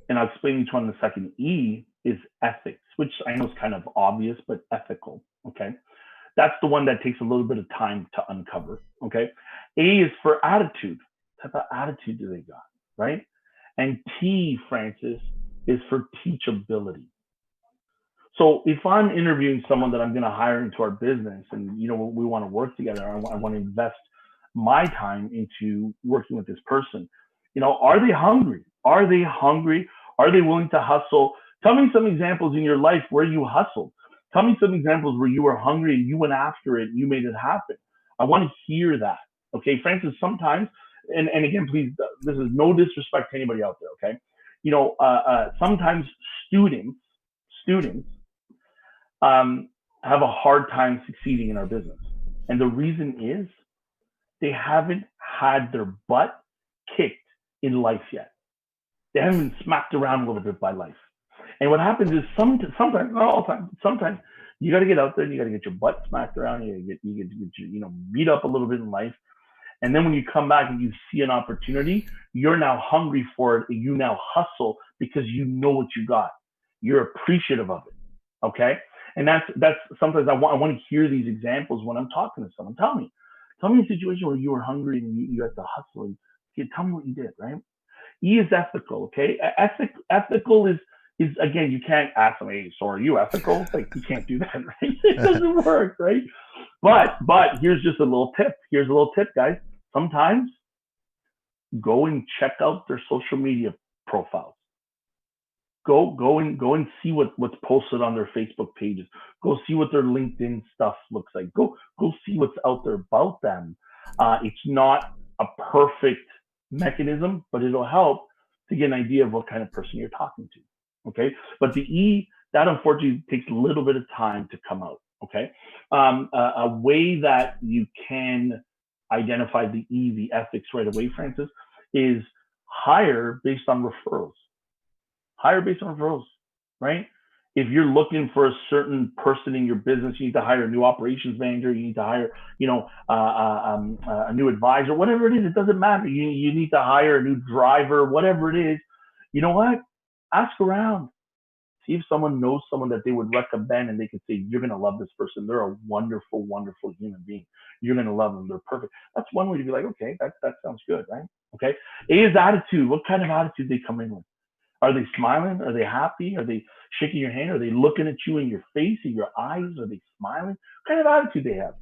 And I'll explain each one in a second. E is ethics, which I know is kind of obvious, but ethical. Okay. That's the one that takes a little bit of time to uncover. Okay. A is for attitude. What type of attitude do they got? Right. And T, Francis, is for teachability. So if I'm interviewing someone that I'm going to hire into our business and, we want to work together, I want to invest my time into working with this person, are they hungry? Are they hungry? Are they willing to hustle? Tell me some examples in your life where you hustled. Tell me some examples where you were hungry and you went after it and you made it happen. I want to hear that. Okay, Francis, sometimes, and again, please, this is no disrespect to anybody out there, okay? Sometimes students have a hard time succeeding in our business. And the reason is they haven't had their butt kicked in life yet. They haven't been smacked around a little bit by life. And what happens is sometimes, not all the time, sometimes you got to get out there and you got to get your butt smacked around. You get beat up a little bit in life. And then when you come back and you see an opportunity, you're now hungry for it. And you now hustle because you know what you got. You're appreciative of it. Okay. And that's sometimes I want to hear these examples when I'm talking to someone. Tell me a situation where you were hungry and you had to hustle. And tell me what you did, right? E is ethical, okay? Ethical is again, you can't ask them, hey, so are you ethical? Like, you can't do that, right? It doesn't work, right? But here's just a little tip. Here's a little tip, guys. Sometimes go and check out their social media profiles. Go and see what's posted on their Facebook pages. Go see what their LinkedIn stuff looks like. Go see what's out there about them. It's not a perfect mechanism, but it'll help to get an idea of what kind of person you're talking to. Okay. But the E, that unfortunately takes a little bit of time to come out. Okay. A way that you can identify the E, the ethics right away, Francis, is hire based on referrals. Hire based on referrals, right? If you're looking for a certain person in your business, you need to hire a new operations manager. You need to hire, a new advisor, whatever it is. It doesn't matter. You need to hire a new driver, whatever it is. You know what? Ask around. See if someone knows someone that they would recommend, and they can say, you're going to love this person. They're a wonderful, wonderful human being. You're going to love them. They're perfect. That's one way to be like, okay, that sounds good, right? Okay. A is attitude. What kind of attitude they come in with? Are they smiling? Are they happy? Are they shaking your hand? Are they looking at you in your face, in your eyes? Are they smiling? What kind of attitude they have?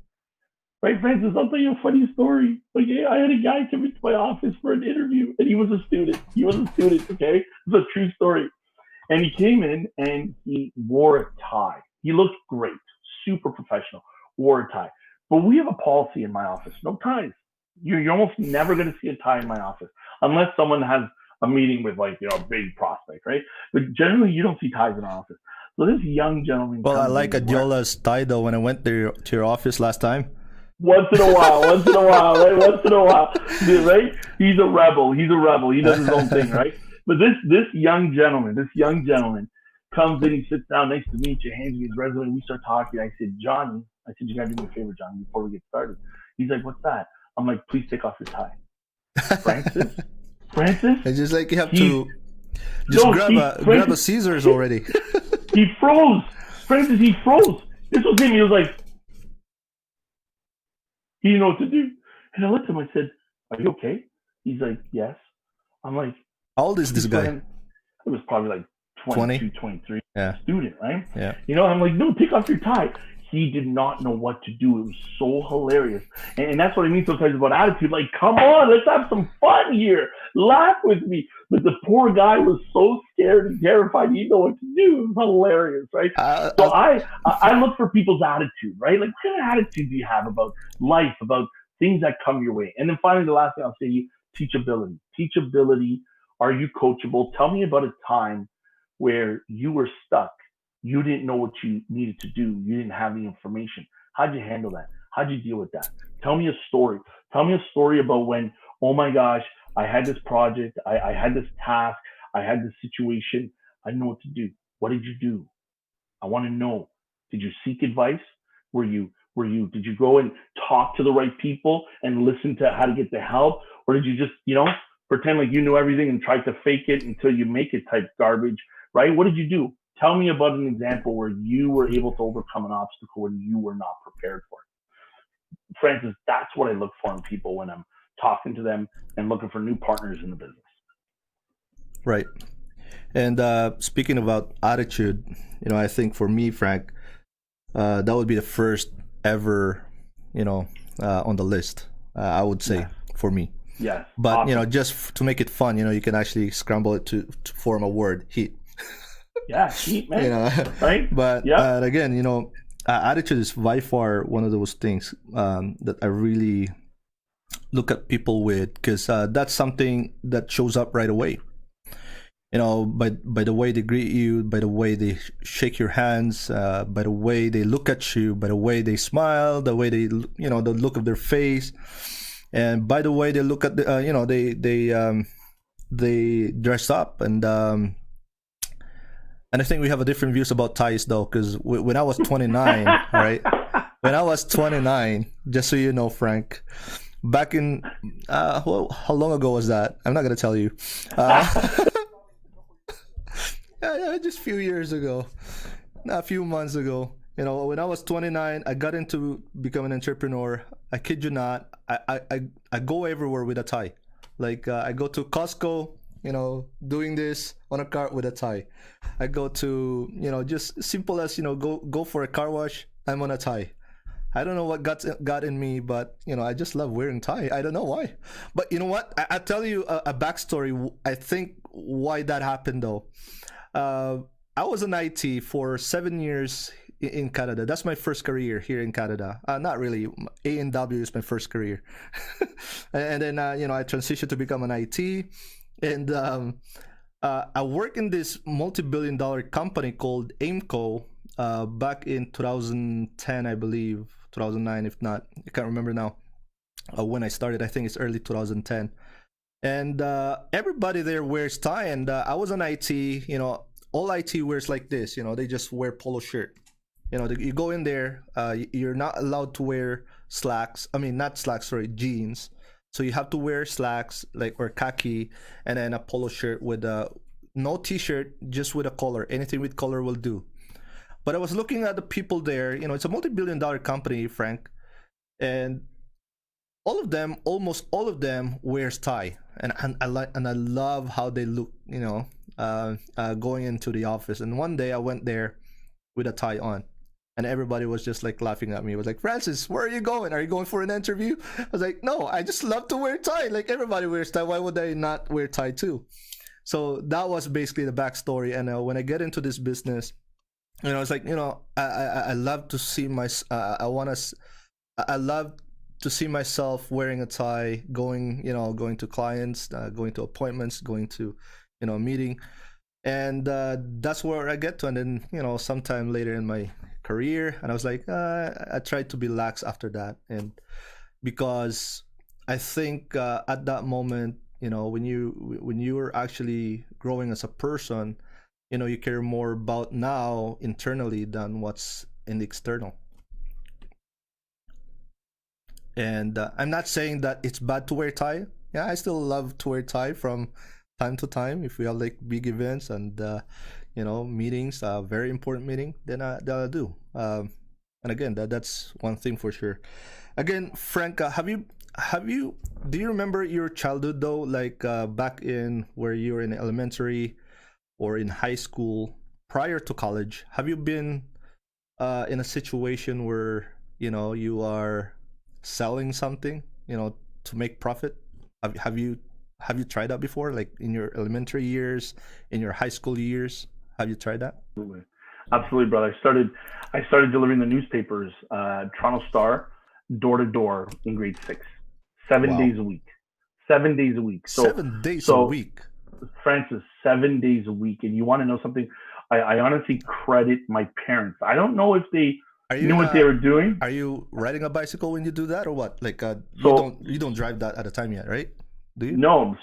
Right, Francis, I'll tell you a funny story. Okay, I had a guy come into my office for an interview, and he was a student. Okay? It's a true story. And he came in, and he wore a tie. He looked great, super professional, wore a tie. But we have a policy in my office, no ties. You're almost never going to see a tie in my office, unless someone has a meeting with, like, a big prospect, right? But generally, you don't see ties in our office. So this young gentleman. Well, I like Adiola's tie though. When I went there to your office last time, Once in a while, right? Once in a while, right? He's a rebel. He's a rebel. He does his own thing, right? But this young gentleman comes in, he sits down next to me, he hands me his resume, and we start talking. I said, Johnny, I said, you gotta do me a favor, Johnny, before we get started. He's like, what's that? I'm like, please take off your tie. Francis? Francis? It's just like you have to just grab a Caesars already. He froze. Francis, he froze. This was him. He was like, he didn't know what to do. And I looked at him, I said, are you okay? He's like, yes. I'm like, how old is this guy? It was probably like 22, 23. Yeah. Student, right? Yeah. You know, I'm like, no, take off your tie. He did not know what to do. It was so hilarious. And that's what I mean sometimes about attitude. Like, come on, let's have some fun here. Laugh with me. But the poor guy was so scared and terrified. He didn't know what to do. It was hilarious, right? So I look for people's attitude, right? Like, what kind of attitude do you have about life, about things that come your way? And then finally, the last thing I'll say to you, teachability. Teachability. Are you coachable? Tell me about a time where you were stuck. You didn't know what you needed to do. You didn't have the information. How'd you handle that? How'd you deal with that? Tell me a story. Tell me a story about when, oh my gosh, I had this project. I had this task. I had this situation. I didn't know what to do. What did you do? I want to know. Did you seek advice? Did you go and talk to the right people and listen to how to get the help? Or did you just, pretend like you knew everything and try to fake it until you make it type garbage, right? What did you do? Tell me about an example where you were able to overcome an obstacle when you were not prepared for it. Francis, that's what I look for in people when I'm talking to them and looking for new partners in the business. Right. And speaking about attitude, I think for me, Frank, that would be the first ever, on the list, I would say, for me. Yes. But, awesome. Just to make it fun, you can actually scramble it to form a word, heat. Yeah, heat, man. Right? But again, attitude is by far one of those things that I really look at people with, because that's something that shows up right away. By the way they greet you, by the way they shake your hands, by the way they look at you, by the way they smile, the way they, the look of their face, and by the way they look at the, they dress up, and I think we have a different views about ties though, because when I was 29, all right, when I was 29, just so you know, Frank, back in how long ago was that? I'm not gonna tell you. Just a few years ago, a few months ago. When I was 29, I got into becoming an entrepreneur. I kid you not, I go everywhere with a tie. Like I go to Costco, doing this on a cart with a tie. I go to, just simple as, go for a car wash, I'm on a tie. I don't know what got in me, but, I just love wearing tie. I don't know why. But you know what? I tell you a backstory. I think why that happened though. I was in IT for 7 years in Canada. That's my first career here in Canada. Not really. A&W is my first career. And then, I transitioned to become an IT. And I work in this multi-billion-dollar company called Aimco back in 2010, I believe, 2009, if not. I can't remember now when I started. I think it's early 2010. And everybody there wears tie. And I was on IT, all IT wears like this. They just wear polo shirt. You go in there, you're not allowed to wear slacks. I mean, not slacks, sorry, jeans. So you have to wear slacks, or khaki, and then a polo shirt with no t-shirt, just with a collar. Anything with collar will do. But I was looking at the people there. It's a multi-billion-dollar company, Frank, and almost all of them wears tie, and I love how they look. Going into the office. And one day I went there with a tie on. And everybody was just laughing at me. It was like, Francis, where are you going? Are you going for an interview? I was like, no, I just love to wear tie. Like everybody wears tie. Why would I not wear tie too? So that was basically the backstory. And when I get into this business, it's like, I love to see I love to see myself wearing a tie, going to clients, going to appointments, going to, meeting. And that's where I get to. And then, sometime later in my career, and I was like, I tried to be lax after that, and because I think at that moment, when you were actually growing as a person, you care more about now internally than what's in the external. And I'm not saying that it's bad to wear tie. Yeah, I still love to wear tie from time to time if we have like big events and meetings, very important meeting. Then I do. And again, that's one thing for sure. Again, Frank, have you do you remember your childhood though, like back in where you were in elementary or in high school prior to college? Have you been in a situation where you are selling something to make profit? Have you tried that before, like in your elementary years, in your high school years? Have you tried that? Absolutely, absolutely, brother. I started delivering the newspapers, Toronto Star, door to door in grade 6, seven Wow. days a week, 7 days a week. So, 7 days a so week. Francis, 7 days a week. And you want to know something? I honestly credit my parents. I don't know if they Are you knew in what they a were doing. are you riding a bicycle when you do that, or what? Like you So don't drive that at a time yet, right? Do you? no,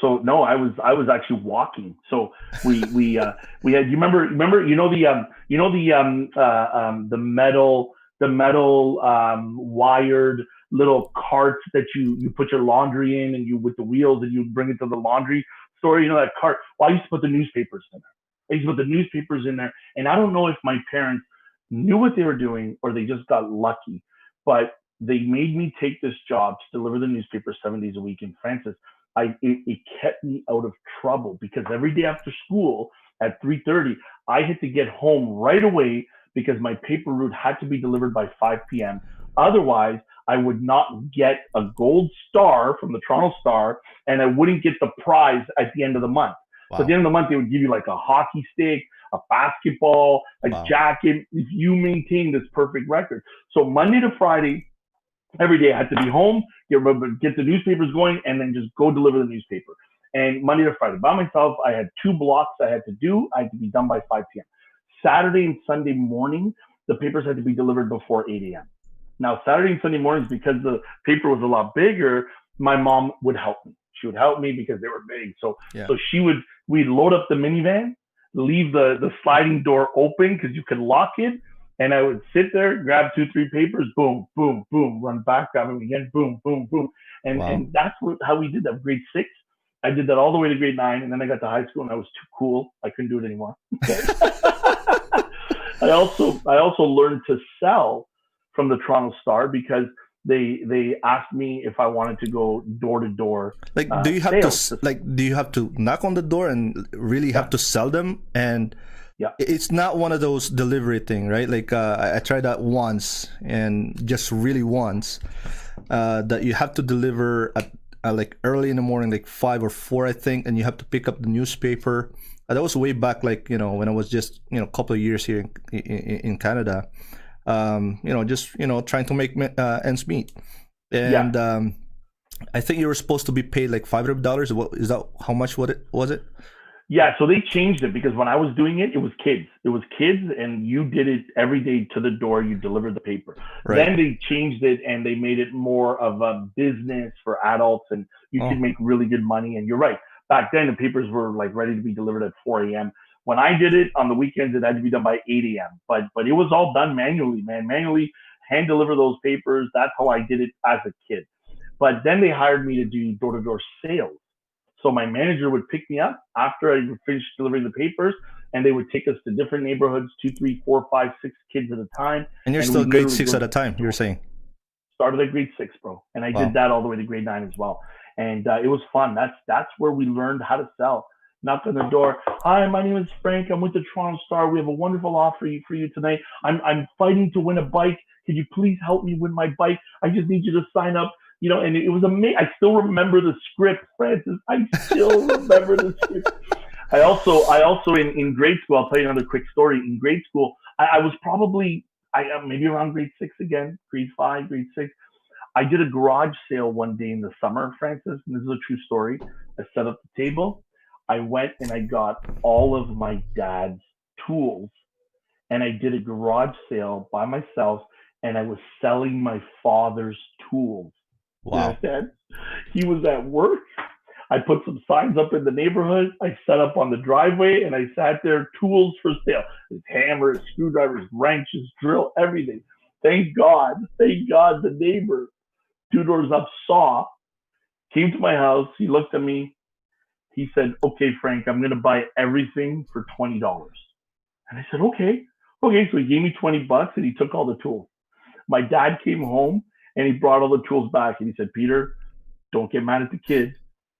I was actually walking. So we had, the metal wired little carts that you put your laundry in, and you with the wheels, and you bring it to the laundry store. That cart. Well, I used to put the newspapers in there. I used to put the newspapers in there, and I don't know if my parents knew what they were doing or they just got lucky, but they made me take this job to deliver the newspaper 7 days a week. And Francis, it kept me out of trouble because every day after school at 3:30, I had to get home right away because my paper route had to be delivered by 5 p.m. Otherwise, I would not get a gold star from the Toronto Star, and I wouldn't get the prize at the end of the month. So at the Wow. end of the month, they would give you like a hockey stick, a basketball, a Wow. jacket, if you maintain this perfect record. So Monday to Friday, every day I had to be home, get the newspapers going, and then just go deliver the newspaper. And Monday to Friday by myself, I had 2 blocks I had to do. I had to be done by 5 p.m. Saturday and Sunday morning, the papers had to be delivered before 8 a.m. Now, Saturday and Sunday mornings, because the paper was a lot bigger, my mom would help me. She would help me because they were big. So, Yeah. so we'd load up the minivan, leave the sliding door open because you could lock it, and I would sit there, grab 2, 3 papers, boom, boom, boom, run back, grab them again, boom, boom, boom, and Wow. that's how we did that. Grade 6, I did that all the way to grade 9, and then I got to high school, and I was too cool. I couldn't do it anymore. I also learned to sell from the Toronto Star because they asked me if I wanted to go door to door Like, do you have to sales. do you have to knock on the door and really have Yeah, to sell them? And yeah, it's not one of those delivery thing, right? Like I tried that once, and just really once, that you have to deliver at like early in the morning, like 5 or 4, I think, and you have to pick up the newspaper. That was way back, like when I was just a couple of years here in Canada. Just trying to make ends meet, yeah. and I think you were supposed to be paid like $500. What is that? How much was it? Yeah, so they changed it because when I was doing it, it was kids. It was kids, and you did it every day to the door. You delivered the paper. Right. Then they changed it and they made it more of a business for adults, and you could Oh, make really good money. And you're right. Back then, the papers were like ready to be delivered at 4 a.m. When I did it on the weekends, it had to be done by 8 a.m. But it was all done manually, man. Manually hand deliver those papers. That's how I did it as a kid. But then they hired me to do door to door sales. So my manager would pick me up after I finished delivering the papers, and they would take us to different neighborhoods, 2, 3, 4, 5, 6 kids at a time, and you're and still we grade literally six go at a time, you're door. saying? Started at grade 6, bro, and I did Wow. that all the way to grade 9 as well, and it was fun. That's where we learned how to sell. Knock on the door. Hi, my name is Frank. I'm with the Toronto Star. We have a wonderful offer for you tonight. I'm fighting to win a bike. Could you please help me win my bike? I just need you to sign up. And it was amazing. I still remember the script, Francis. I still remember the script. I also in grade school. I'll tell you another quick story. In grade school, I was probably maybe around grade 6 again, grade 5, grade 6. I did a garage sale one day in the summer, Francis, and this is a true story. I set up the table. I went and I got all of my dad's tools, and I did a garage sale by myself, and I was selling my father's tools. You Wow. understand? He was at work. I put some signs up in the neighborhood. I set up on the driveway, and I sat there, tools for sale. His hammers, screwdrivers, wrenches, drill, everything. Thank God the neighbor 2 doors up saw, came to my house. He looked at me. He said, "Okay, Frank, I'm going to buy everything for $20." And I said, "Okay." Okay, so he gave me $20 and he took all the tools. My dad came home and he brought all the tools back and he said, "Peter, don't get mad at the kid,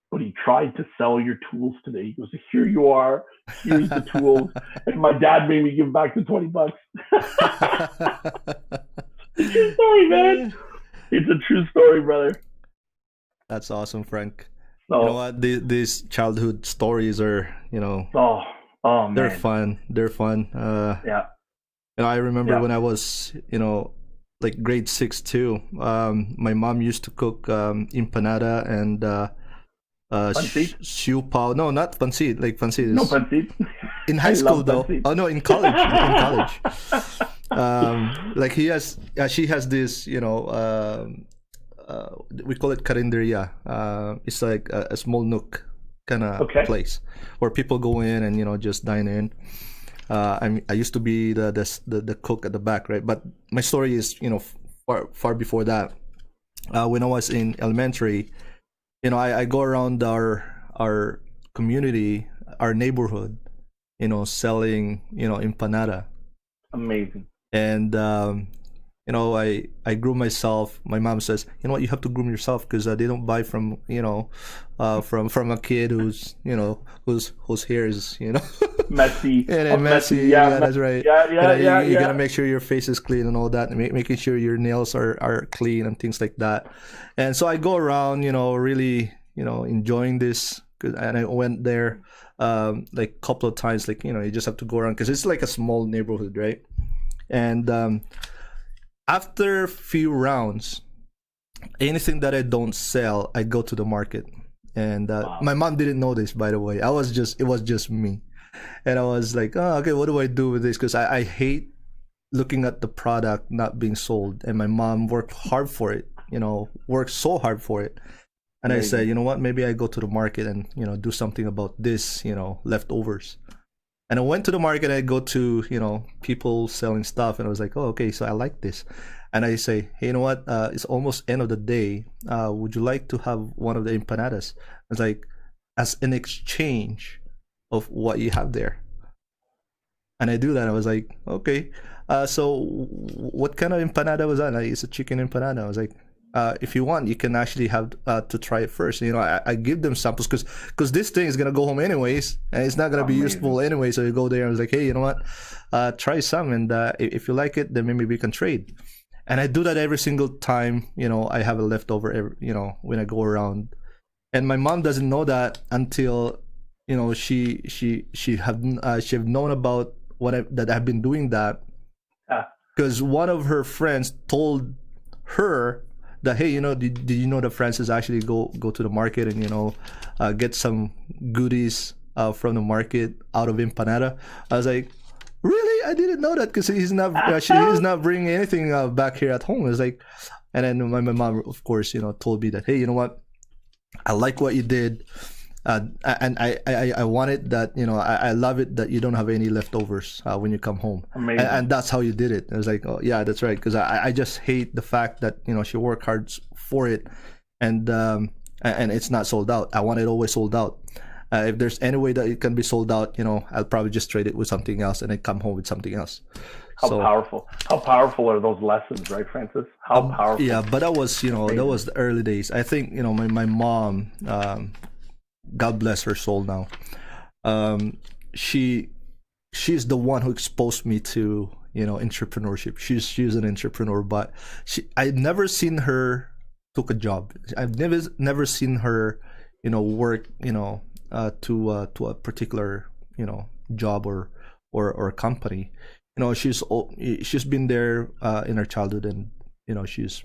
but he tried to sell your tools today." He goes, "Here you are. Here's the tools." And my dad made me give back the $20. It's a true story, man. It's a true story, brother. That's awesome, Frank. You know So, what? These childhood stories are, oh, oh they're man. fun. They're fun. Yeah, I remember yeah. when I was, like grade six too. My mom used to cook empanada and Pancit? siu pao. No, not pancit. Like pancit No is pancit. in high I school love though. pancit. Oh no, in college. In college. Like she has this, we call it karinderya. It's like a small nook kind of Okay. place where people go in and just dine in. I used to be the cook at the back, right? But my story is far before that. When I was in elementary, I go around our community, our neighborhood, selling empanada, Amazing. and I groom myself. My mom says, you know what, you have to groom yourself because they don't buy from from a kid whose hair is Messy. and Oh, then messy. messy. Yeah, Yeah, that's right. yeah, And yeah, then yeah, you gotta yeah. make sure your face is clean and all that, and making sure your nails are clean and things like that. And so I go around, really, enjoying this. And I went there like a couple of times. Like you just have to go around because it's like a small neighborhood, right? And after a few rounds, anything that I don't sell, I go to the market. And Wow. my mom didn't know this, by the way. It was just me, and I was like, oh, okay, what do I do with this? Because I hate looking at the product not being sold, and my mom worked hard for it. Worked so hard for it. And I said, Amazing. you know what? Maybe I go to the market and do something about this, leftovers. And I went to the market. I go to people selling stuff, and I was like, oh, okay, so I like this. And I say, hey, you know what? It's almost end of the day. Would you like to have one of the empanadas? It's like as an exchange of what you have there. And I do that. I was like, okay. So what kind of empanada was that? Like, it's a chicken empanada. I was like, if you want, you can actually have to try it first. I give them samples because this thing is gonna go home anyways, and it's not gonna be Amazing. useful anyway. So you go there and I was like, hey, you know what? Try some, and if you like it, then maybe we can trade. And I do that every single time. I have a leftover. When I go around, and my mom doesn't know that until she have known about that I've been doing that Yeah. because one of her friends told her that, hey, did you know that Francis actually go to the market and get some goodies from the market out of empanada. I was like, really? I didn't know that because he's not bringing anything back here at home. I was like, and then my mom, of course, told me that, hey, you know what, I like what you did. And I wanted that, I love it that you don't have any leftovers when you come home. Amazing. And that's how you did it. I was like, oh yeah, that's right. Because I just hate the fact that she worked hard for it, and it's not sold out. I want it always sold out. If there's any way that it can be sold out, I'll probably just trade it with something else and then come home with something else. How So powerful. How powerful are those lessons, right, Francis? How powerful. yeah, but that was that was the early days. I think my mom, God bless her soul now. Um, she's the one who exposed me to entrepreneurship. She's an entrepreneur, but I've never seen her took a job. I've never seen her work to a particular job or company. She's been there in her childhood, and she's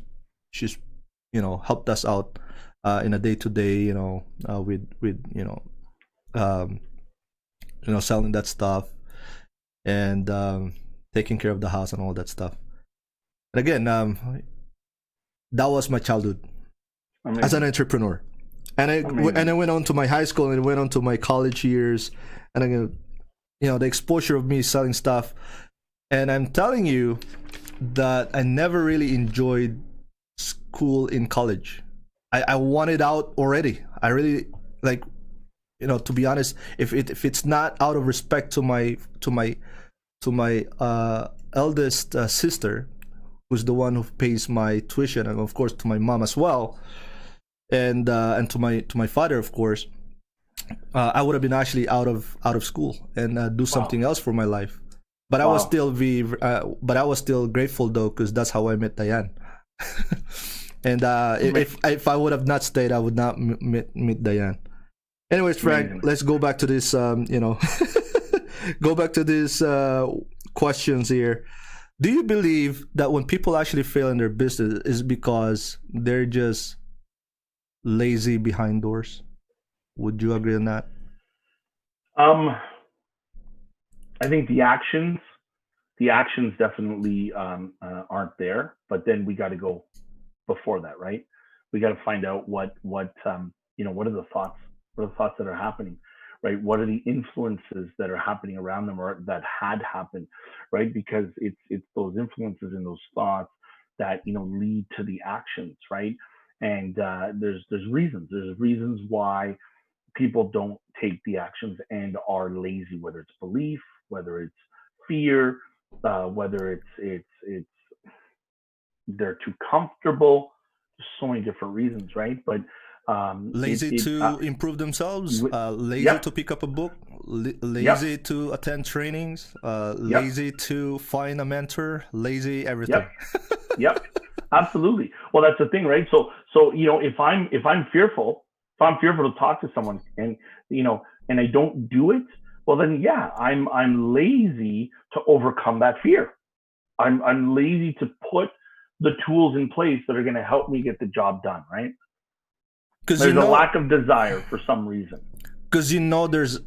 helped us out in a day to day, with um, selling that stuff, and taking care of the house and all that stuff. And again, that was my childhood as an entrepreneur. And I went on to my high school and I went on to my college years, and again, the exposure of me selling stuff. And I'm telling you that I never really enjoyed school in college. I wanted out already. I really like, to be honest, if it's not out of respect to my eldest sister, who's the one who pays my tuition, and of course to my mom as well, and to my father, of course, I would have been actually out of school and do something else for my life. But I was still grateful though, because that's how I met Diane. And if I would have not stayed, I would not meet Diane. Anyways, Frank, let's go back to this. Go back to these questions here. Do you believe that when people actually fail in their business is because they're just lazy behind doors? Would you agree on that? I think the actions definitely aren't there, but then we got to go before that, right? We got to find out what are the thoughts that are happening, right? What are the influences that are happening around them or that had happened, right? Because it's those influences and those thoughts that lead to the actions, right? And there's reasons why people don't take the actions and are lazy, whether it's belief, whether it's fear, whether it's they're too comfortable. There's so many different reasons, right? But lazy to improve themselves, lazy to pick up a book, lazy to attend trainings, lazy to find a mentor, lazy everything. Yep, absolutely. Well, that's the thing, right? So if I'm fearful to talk to someone and I don't do it, well then I'm lazy to overcome that fear. I'm lazy to put the tools in place that are going to help me get the job done, right? Because there's a lack of desire for some reason. Because there's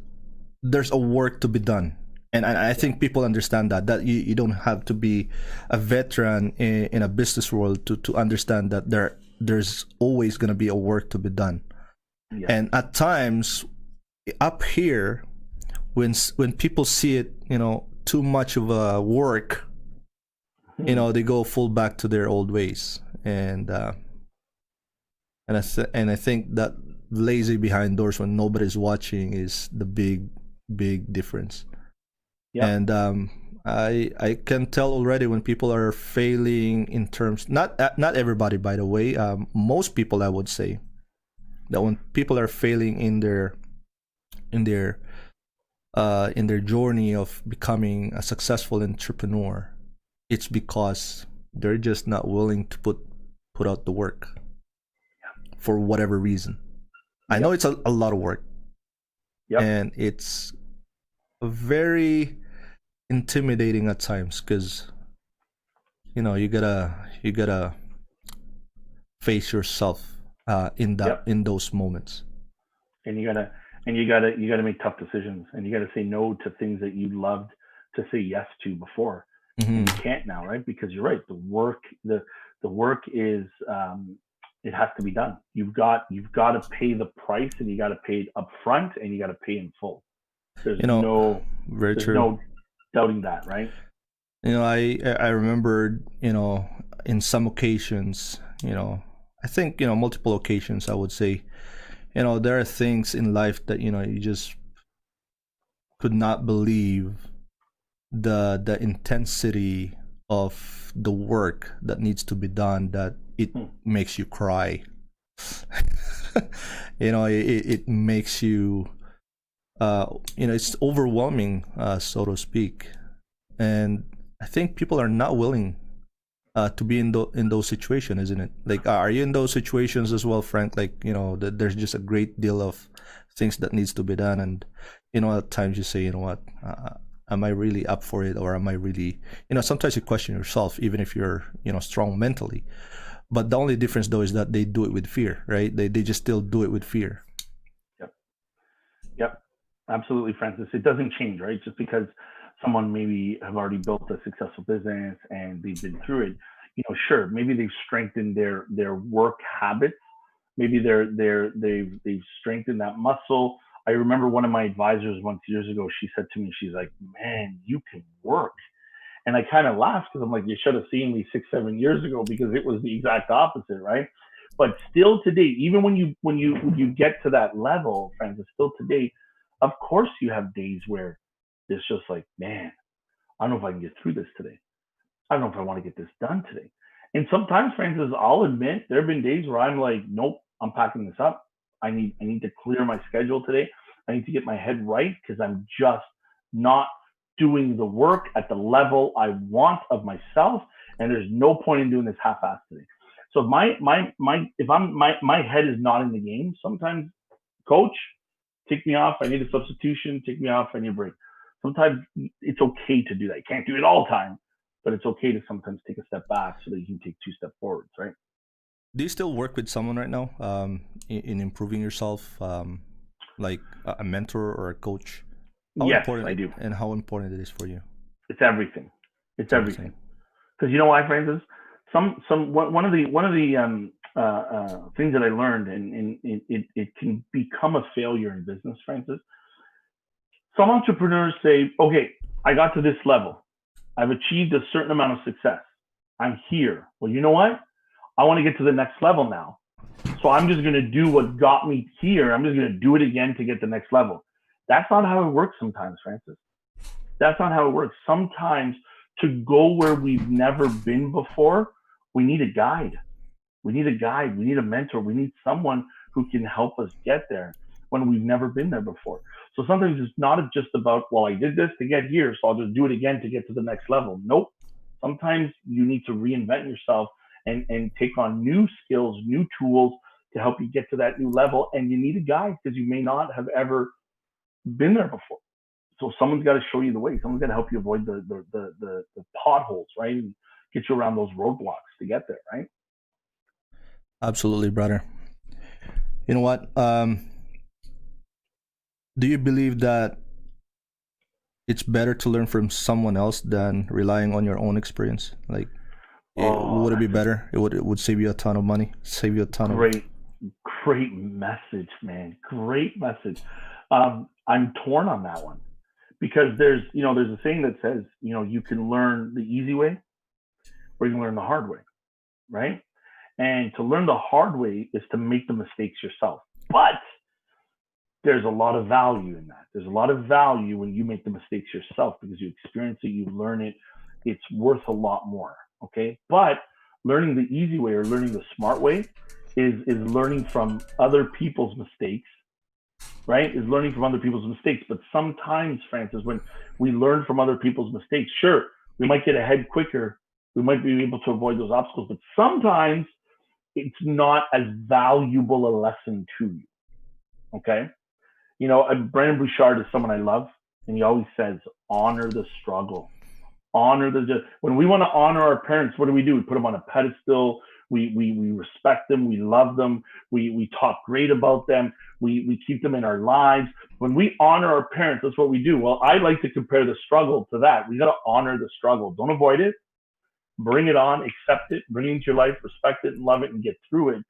a work to be done, and I think people understand that you don't have to be a veteran in a business world to understand that there's always going to be a work to be done. Yeah. And at times up here, when people see it, too much of a work, they go full back to their old ways, and I think that lazy behind doors when nobody's watching is the big difference. Yeah. And I can tell already when people are failing in terms, not everybody, by the way, most people, I would say that when people are failing in their journey of becoming a successful entrepreneur, it's because they're just not willing to put out the work for whatever reason. I know it's a lot of work, and it's very intimidating at times because you gotta face yourself in those moments, and you gotta make tough decisions, and you gotta say no to things that you loved to say yes to before. Mm-hmm. And you can't now, right? Because you're right. The work is it has to be done. You've got to pay the price, and you got to pay it up front, and you got to pay in full. There's no doubting that, right? I remember, in some occasions, I think, multiple occasions, I would say, there are things in life that, you just could not believe the intensity of the work that needs to be done, that it makes you cry. It makes you, it's overwhelming, so to speak. And I think people are not willing to be in those situations, isn't it? Like, are you in those situations as well, Frank? Like, there's just a great deal of things that needs to be done, and at times you say, what, am I really up for it, or am I really, sometimes you question yourself, even if you're, strong mentally. But the only difference though is that they do it with fear, right? They just still do it with fear. Yep, absolutely, Francis. It doesn't change, right? Just because someone maybe have already built a successful business and they've been through it, sure, maybe they've strengthened their work habits. Maybe they've strengthened that muscle. I remember one of my advisors once years ago. She said to me, she's like, "Man, you can work." And I kind of laughed because I'm like, you should have seen me 6, 7 years ago, because it was the exact opposite, right? But still today, even when you get to that level, Francis, still today, of course you have days where it's just like, man, I don't know if I can get through this today. I don't know if I want to get this done today. And sometimes, Francis, I'll admit there have been days where I'm like, nope, I'm packing this up. I need to clear my schedule today. I need to get my head right, because I'm just not doing the work at the level I want of myself. And there's no point in doing this half-assed today. So if my head is not in the game, sometimes, coach, take me off. I need a substitution. Take me off. I need a break. Sometimes it's okay to do that. You can't do it all the time, but it's okay to sometimes take a step back so that you can take 2 steps forwards, right? Do you still work with someone right now, in improving yourself, like a mentor or a coach? How Yes, important I do. and how important it is for you? It's everything. It's It's everything. everything. Because you know why, Francis? One of the things that I learned, and it can become a failure in business, Francis. Some entrepreneurs say, okay, I got to this level. I've achieved a certain amount of success. I'm here. Well, you know what? I want to get to the next level now. So I'm just going to do what got me here. I'm just going to do it again to get the next level. That's not how it works sometimes, Francis. That's not how it works. Sometimes, to go where we've never been before, we need a guide. We need a guide. We need a mentor. We need someone who can help us get there when we've never been there before. So sometimes it's not just about, well, I did this to get here, so I'll just do it again to get to the next level. Nope. Sometimes you need to reinvent yourself and take on new skills, new tools to help you get to that new level. And you need a guide, because you may not have ever been there before. So someone's got to show you the way. Someone's got to help you avoid the potholes, right? And get you around those roadblocks to get there, right? Absolutely, brother. You know what? Do you believe that it's better to learn from someone else than relying on your own experience? Like, would it be better? It would save you a ton of money, save you a ton of. Great message, man. Great message. I'm torn on that one, because there's a saying that says, you can learn the easy way or you can learn the hard way, right? And to learn the hard way is to make the mistakes yourself. But there's a lot of value in that. There's a lot of value when you make the mistakes yourself, because you experience it, you learn it. It's worth a lot more. Okay. But learning the easy way or learning the smart way is learning from other people's mistakes, right? Is learning from other people's mistakes. But sometimes, Francis, when we learn from other people's mistakes, sure, we might get ahead quicker. We might be able to avoid those obstacles, but sometimes it's not as valuable a lesson to you. Okay. Brendon Burchard is someone I love, and he always says, honor the struggle. When we want to honor our parents, what do? We put them on a pedestal. We respect them. We love them. We talk great about them. We keep them in our lives. When we honor our parents, that's what we do. Well, I like to compare the struggle to that. We got to honor the struggle. Don't avoid it. Bring it on, accept it, bring it into your life, respect it, and love it, and get through it,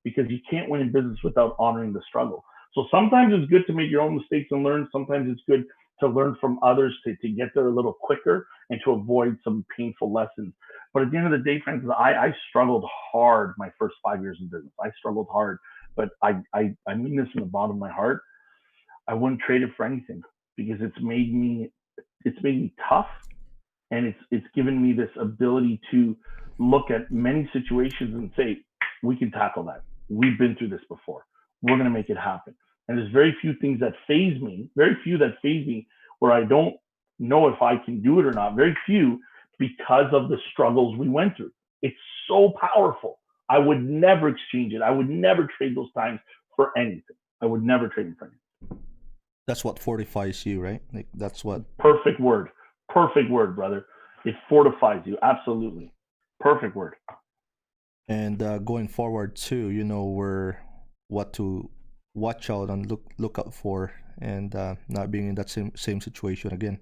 because you can't win in business without honoring the struggle. So sometimes it's good to make your own mistakes and learn. Sometimes it's good to learn from others to get there a little quicker and to avoid some painful lessons. But at the end of the day, Francis, I struggled hard my first 5 years in business. I struggled hard, but I mean this from the bottom of my heart. I wouldn't trade it for anything, because it's made me tough. And it's given me this ability to look at many situations and say, we can tackle that. We've been through this before. We're going to make it happen. And there's very few things that faze me, where I don't know if I can do it or not. Very few, because of the struggles we went through. It's so powerful. I would never exchange it. I would never trade those times for anything. I would never trade them for anything. That's what fortifies you, right? Like, that's what. Perfect word, brother. It fortifies you. Absolutely. Perfect word. And going forward too, what to watch out and look out for, and not being in that same situation again.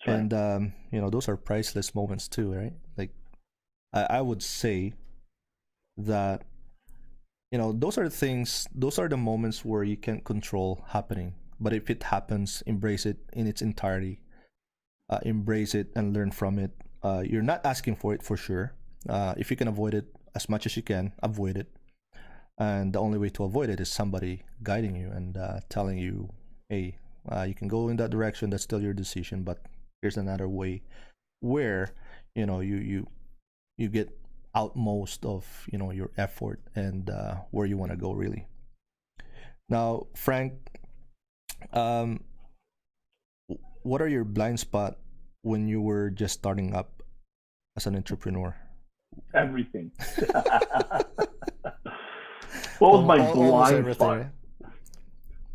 right. And those are priceless moments too, right? Like I would say that those are things, those are the moments where you can't control happening, but if it happens, embrace it in its entirety. Embrace it and learn from it. You're not asking for it for sure. If you can avoid it as much as you can, avoid it. And the only way to avoid it is somebody guiding you and telling you, hey, you can go in that direction, that's still your decision, but here's another way where you get out most of your effort and where you want to go really. Now, Frank, um, what are your blind spot when you were just starting up as an entrepreneur? Everything. What was my Almost blind everything, spot? right?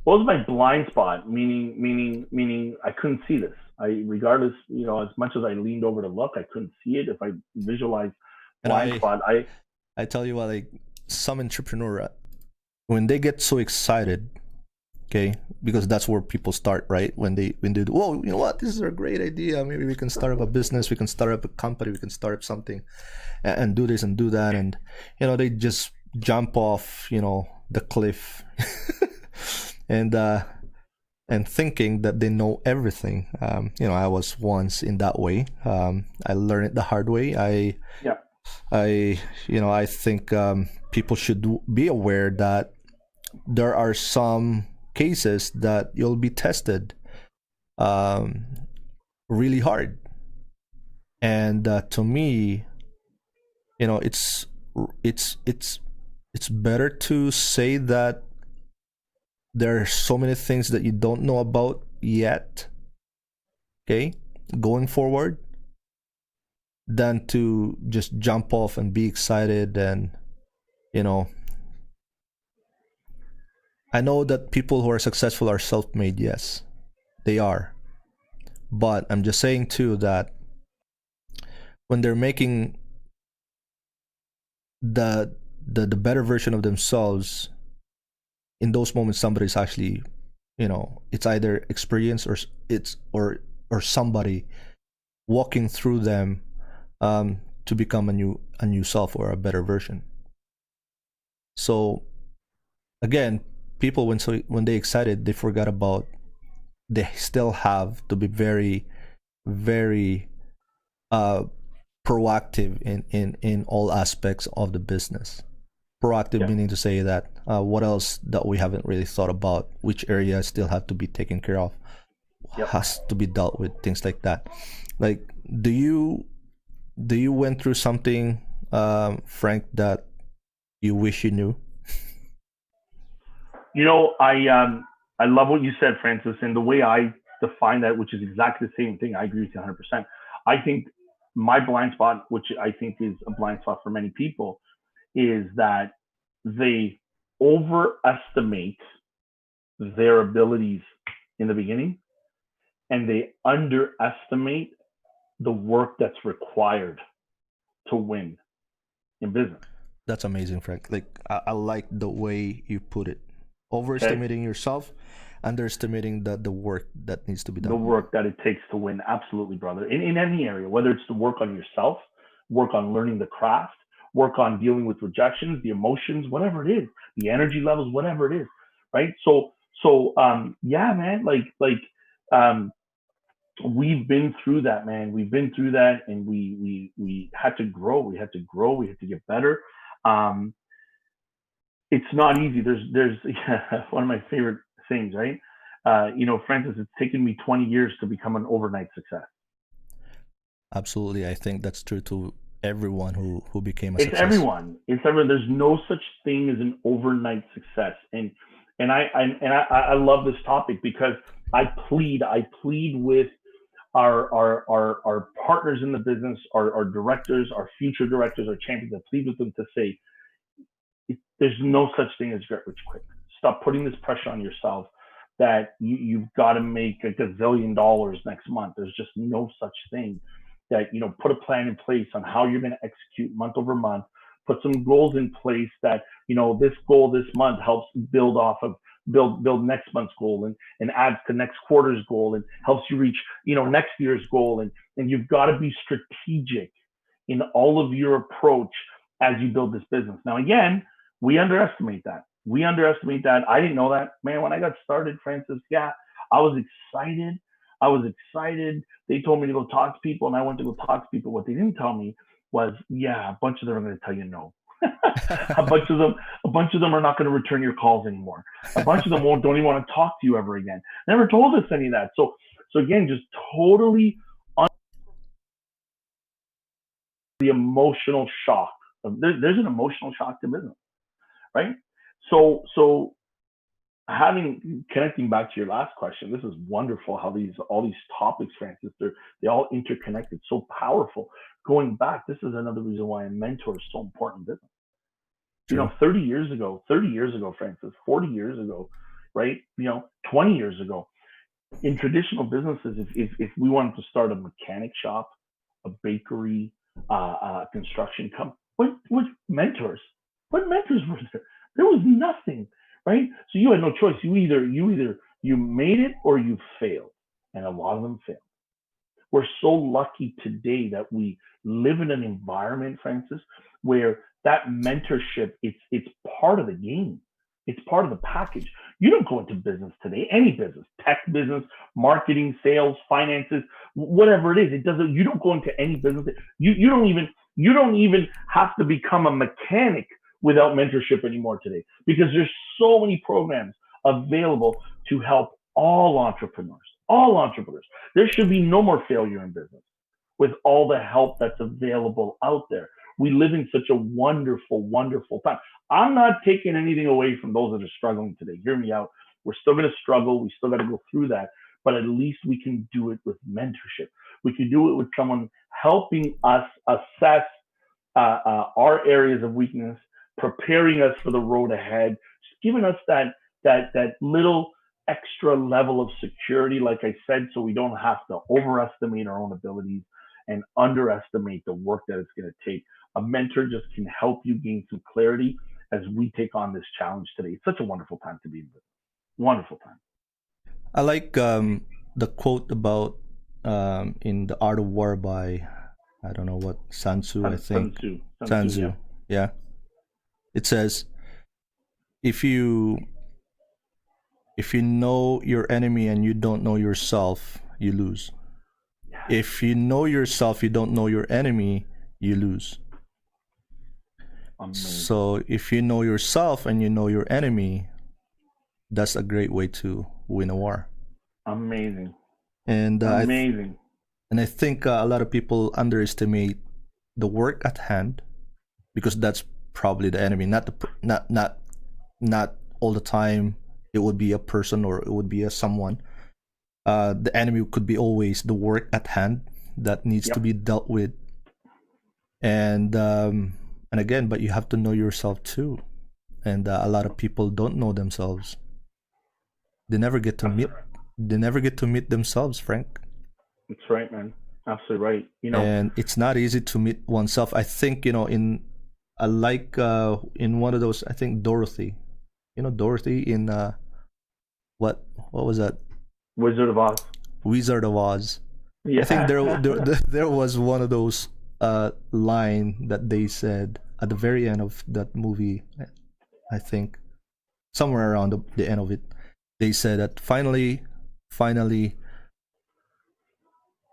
What was my blind spot? Meaning, I couldn't see this. Regardless, as much as I leaned over to look, I couldn't see it. If I visualized And blind spot, I tell you what, like some entrepreneur, when they get so excited, okay, because that's where people start, right? When they do, whoa, you know what, this is a great idea. Maybe we can start up a business, we can start up a company, we can start up something, and do this and do that, and they just jump off, the cliff, and thinking that they know everything. I was once in that way. I learned it the hard way. yeah, I think people should be aware that there are some cases that you'll be tested um, really hard. And to me, it's it's it's it's better to say that there are so many things that you don't know about yet, okay, going forward, than to just jump off and be excited. And you know I know that people who are successful are self-made. Yes, they are. But I'm just saying too that when they're making the better version of themselves, in those moments somebody's actually, it's either experience or it's or somebody walking through them to become a new self or a better version. So again, people when they excited, they forgot about they still have to be very, very uh proactive in all aspects of the business. Proactive yeah, meaning to say that what else that we haven't really thought about, which areas still have to be taken care of, yep. has to be dealt with, things like that. Like, do you went through something, Frank, that you wish you knew? I love what you said, Francis, and the way I define that, which is exactly the same thing. I agree with you 100%. I think my blind spot, which I think is a blind spot for many people, is that they overestimate their abilities in the beginning and they underestimate the work that's required to win in business. That's amazing, Frank. Like I like the way you put it. Okay. Overestimating yourself, underestimating the work that needs to be The done. work that it takes to win, absolutely, brother. In any area, whether it's to work on yourself, work on learning the craft, work on dealing with rejections, the emotions, whatever it is, the energy levels, whatever it is, right? Yeah, man, um, we've been through that, man. We've been through that, and we had to grow. We had to grow. We had to get better. Um, it's not easy. There's yeah, one of my favorite things, right? Francis, it's taken me 20 years to become an overnight success. Absolutely, I think that's true to everyone who became a It's success. everyone. It's everyone. There's no such thing as an overnight success. And I love this topic because I plead with our partners in the business, our directors, our future directors, our champions. I plead with them to say there's no such thing as get rich quick. Stop putting this pressure on yourself that you've got to make a gazillion dollars next month. There's just no such thing. That put a plan in place on how you're going to execute month over month. Put some goals in place that this goal this month helps build off of build next month's goal, and adds to next quarter's goal, and helps you reach, next year's goal. And you've got to be strategic in all of your approach as you build this business. Now, again, we underestimate that. I didn't know that, man. When I got started, Francis, yeah, I was excited. They told me to go talk to people, and I went to go talk to people. What they didn't tell me was, yeah, a bunch of them are going to tell you no. a bunch of them are not going to return your calls anymore. A bunch of them don't even want to talk to you ever again. Never told us any of that. So again, just totally the emotional shock. There's an emotional shock to business, right? So connecting back to your last question, this is wonderful how all these topics, Francis, they all interconnected, so powerful. Going back, this is another reason why a mentor is so important in business. True. 30 years ago, Francis, 40 years ago, right? 20 years ago, in traditional businesses, if we wanted to start a mechanic shop, a bakery, a construction company, what mentors were there? There was nothing, right? So you had no choice. You made it or you failed, and a lot of them failed. We're so lucky today that we live in an environment, Francis, where that mentorship, it's part of the game. It's part of the package. You don't go into business today, any business, tech business, marketing, sales, finances, whatever it is. You don't go into any business. You don't even have to become a mechanic without mentorship anymore today, because there's so many programs available to help all entrepreneurs. There should be no more failure in business with all the help that's available out there. We live in such a wonderful, wonderful time. I'm not taking anything away from those that are struggling today. Hear me out. We're still going to struggle. We still got to go through that, but at least we can do it with mentorship. We can do it with someone helping us assess our areas of weakness, preparing us for the road ahead, just giving us that little extra level of security, like I said, so we don't have to overestimate our own abilities and underestimate the work that it's going to take. A mentor just can help you gain some clarity as we take on this challenge today. It's such a wonderful time to be in business. Wonderful time. I like the quote about in The Art of War by, I don't know what, Sun Tzu, I think. Sun Tzu, yeah. It says, if you know your enemy and you don't know yourself, you lose. Yeah. If you know yourself, you don't know your enemy, you lose. Amazing. So if you know yourself and you know your enemy, that's a great way to win a war. Amazing. And amazing. I think a lot of people underestimate the work at hand, because that's probably the enemy. Not all the time it would be a person or it would be someone. The enemy could be always the work at hand that needs to be dealt with. And again, but you have to know yourself too. And a lot of people don't know themselves. They never get to meet themselves, Frank. That's right, man. Absolutely right. And it's not easy to meet oneself. I think, in one of those, I think Dorothy. Dorothy in what was that? Wizard of Oz. Wizard of Oz. Yeah. I think there was one of those line that they said at the very end of that movie. I think somewhere around the end of it, they said that finally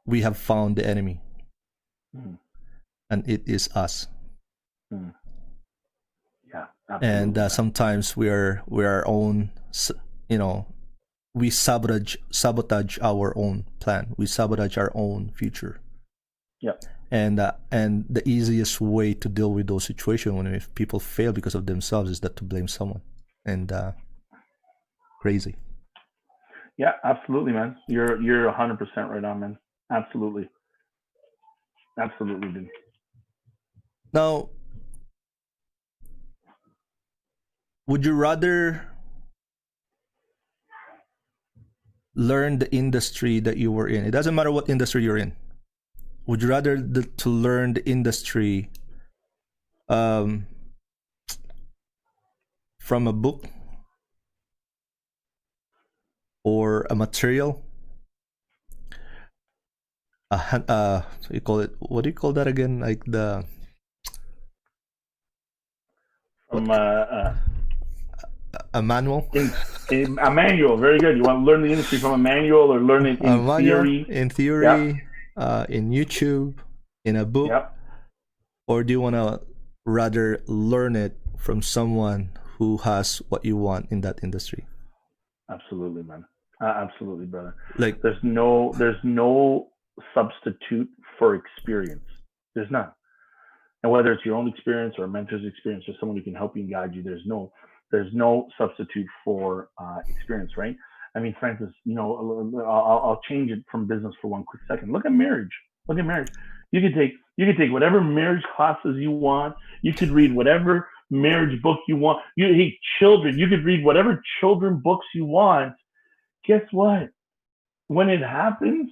we have found the enemy, and it is us. Yeah, absolutely. And sometimes we are our own, we sabotage our own plan. We sabotage our own future. Yep. And the easiest way to deal with those situations when if people fail because of themselves is that to blame someone. And crazy. Yeah, absolutely, man. You're 100% right on, man. Absolutely, dude. Now, would you rather learn the industry that you were in? It doesn't matter what industry you're in. Would you rather to learn the industry from a book or a material, you call it, what do you call that again? Like the From a manual. in a manual, very good. You want to learn the industry from a manual or learn it in theory? In theory, in YouTube, in a book, or do you want to rather learn it from someone who has what you want in that industry? Absolutely, man. Absolutely, brother. Like, there's no substitute for experience. There's none. And whether it's your own experience or a mentor's experience or someone who can help you and guide you, there's no substitute for experience, right? I mean, Francis, I'll change it from business for one quick second. Look at marriage. You could take whatever marriage classes you want. You could read whatever marriage book you want. Children, you could read whatever children books you want. Guess what? When it happens,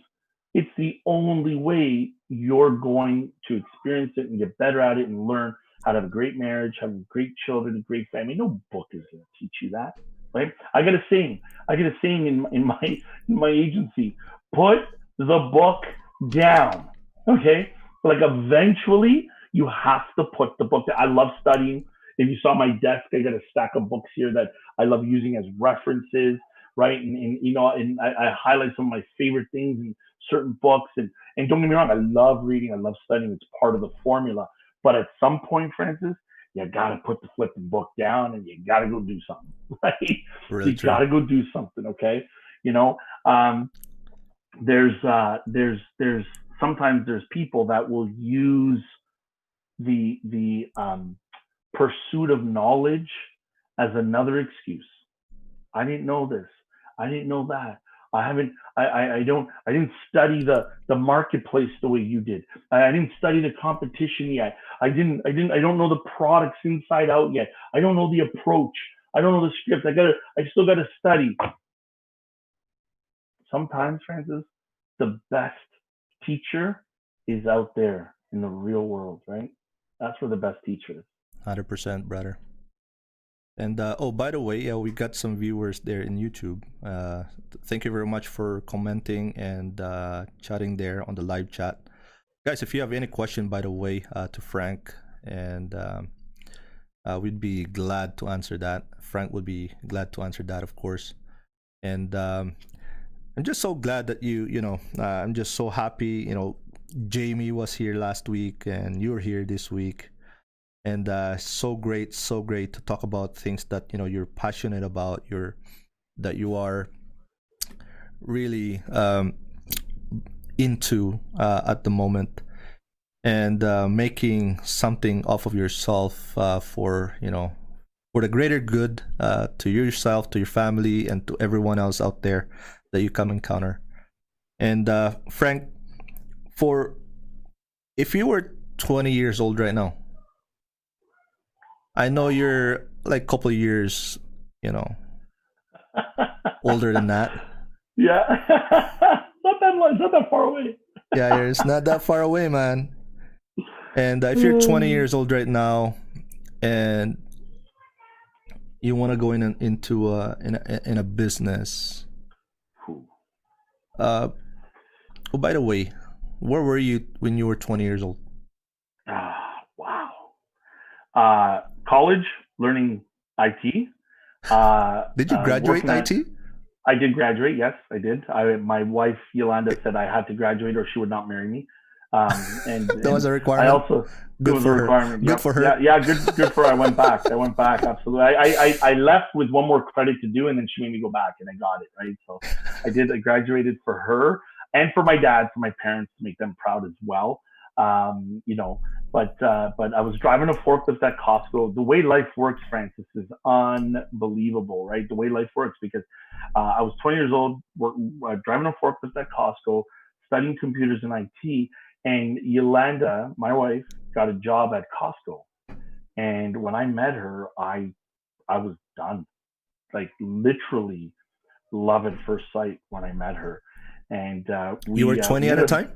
it's the only way you're going to experience it and get better at it and learn how to have a great marriage, have great children, a great family. No book is going to teach you that, right? I got a saying in my agency: put the book down. Okay, like eventually you have to put the book down. I love studying. If you saw my desk, I got a stack of books here that I love using as references, right? And I highlight some of my favorite things in certain books. And don't get me wrong, I love reading, I love studying. It's part of the formula. But at some point, Francis, you got to put the flipping book down and you got to go do something, right? Really you got to go do something, okay? There's sometimes there's people that will use the pursuit of knowledge as another excuse. I didn't know this. I didn't know that. I didn't study the marketplace the way you did. I didn't study the competition yet. I don't know the products inside out yet. I don't know the approach. I don't know the script. I still gotta study. Sometimes, Francis, the best teacher is out there in the real world, right? That's where the best teacher is. 100%, brother. And by the way, we got some viewers there in YouTube. Thank you very much for commenting and chatting there on the live chat, guys. If you have any question, by the way, to Frank, and we'd be glad to answer that. Frank would be glad to answer that, of course. And I'm just so glad that I'm just so happy. Jamie was here last week, and you're here this week. And so great to talk about things that you're passionate about, that you are really into at the moment, and making something off of yourself for the greater good, to yourself, to your family, and to everyone else out there that you come encounter. And Frank, if you were 20 years old right now, I know you're like a couple of years, older than that. Yeah. It's not that far away. Yeah, it's not that far away, man. And if you're 20 years old right now, and you want to go into a business, by the way, where were you when you were 20 years old? Wow. College, learning IT. Did you graduate IT? I did graduate. Yes, I did. My wife Yolanda said I had to graduate or she would not marry me. And that was a requirement. I also good for her. Good for her. Yeah, good for her. I went back. Absolutely. I left with one more credit to do, and then she made me go back, and I got it right. So I graduated for her and for my dad, for my parents, to make them proud as well. But I was driving a forklift at Costco. The way life works, Francis, is unbelievable, right? The way life works, because I was 20 years old, driving a forklift at Costco, studying computers and IT, and Yolanda, my wife, got a job at Costco. And when I met her, I was done, like literally love at first sight when I met her. And you were 20 at the time?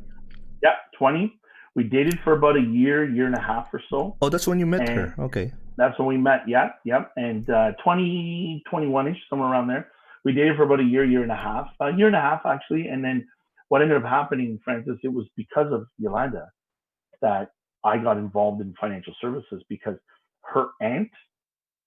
Yeah, 20. We dated for about a year and a half or so. Oh, that's when you met her. Okay. That's when we met. Yep. And 20, 21-ish, somewhere around there, we dated for about a year and a half actually. And then what ended up happening, Francis, it was because of Yolanda that I got involved in financial services because her aunt,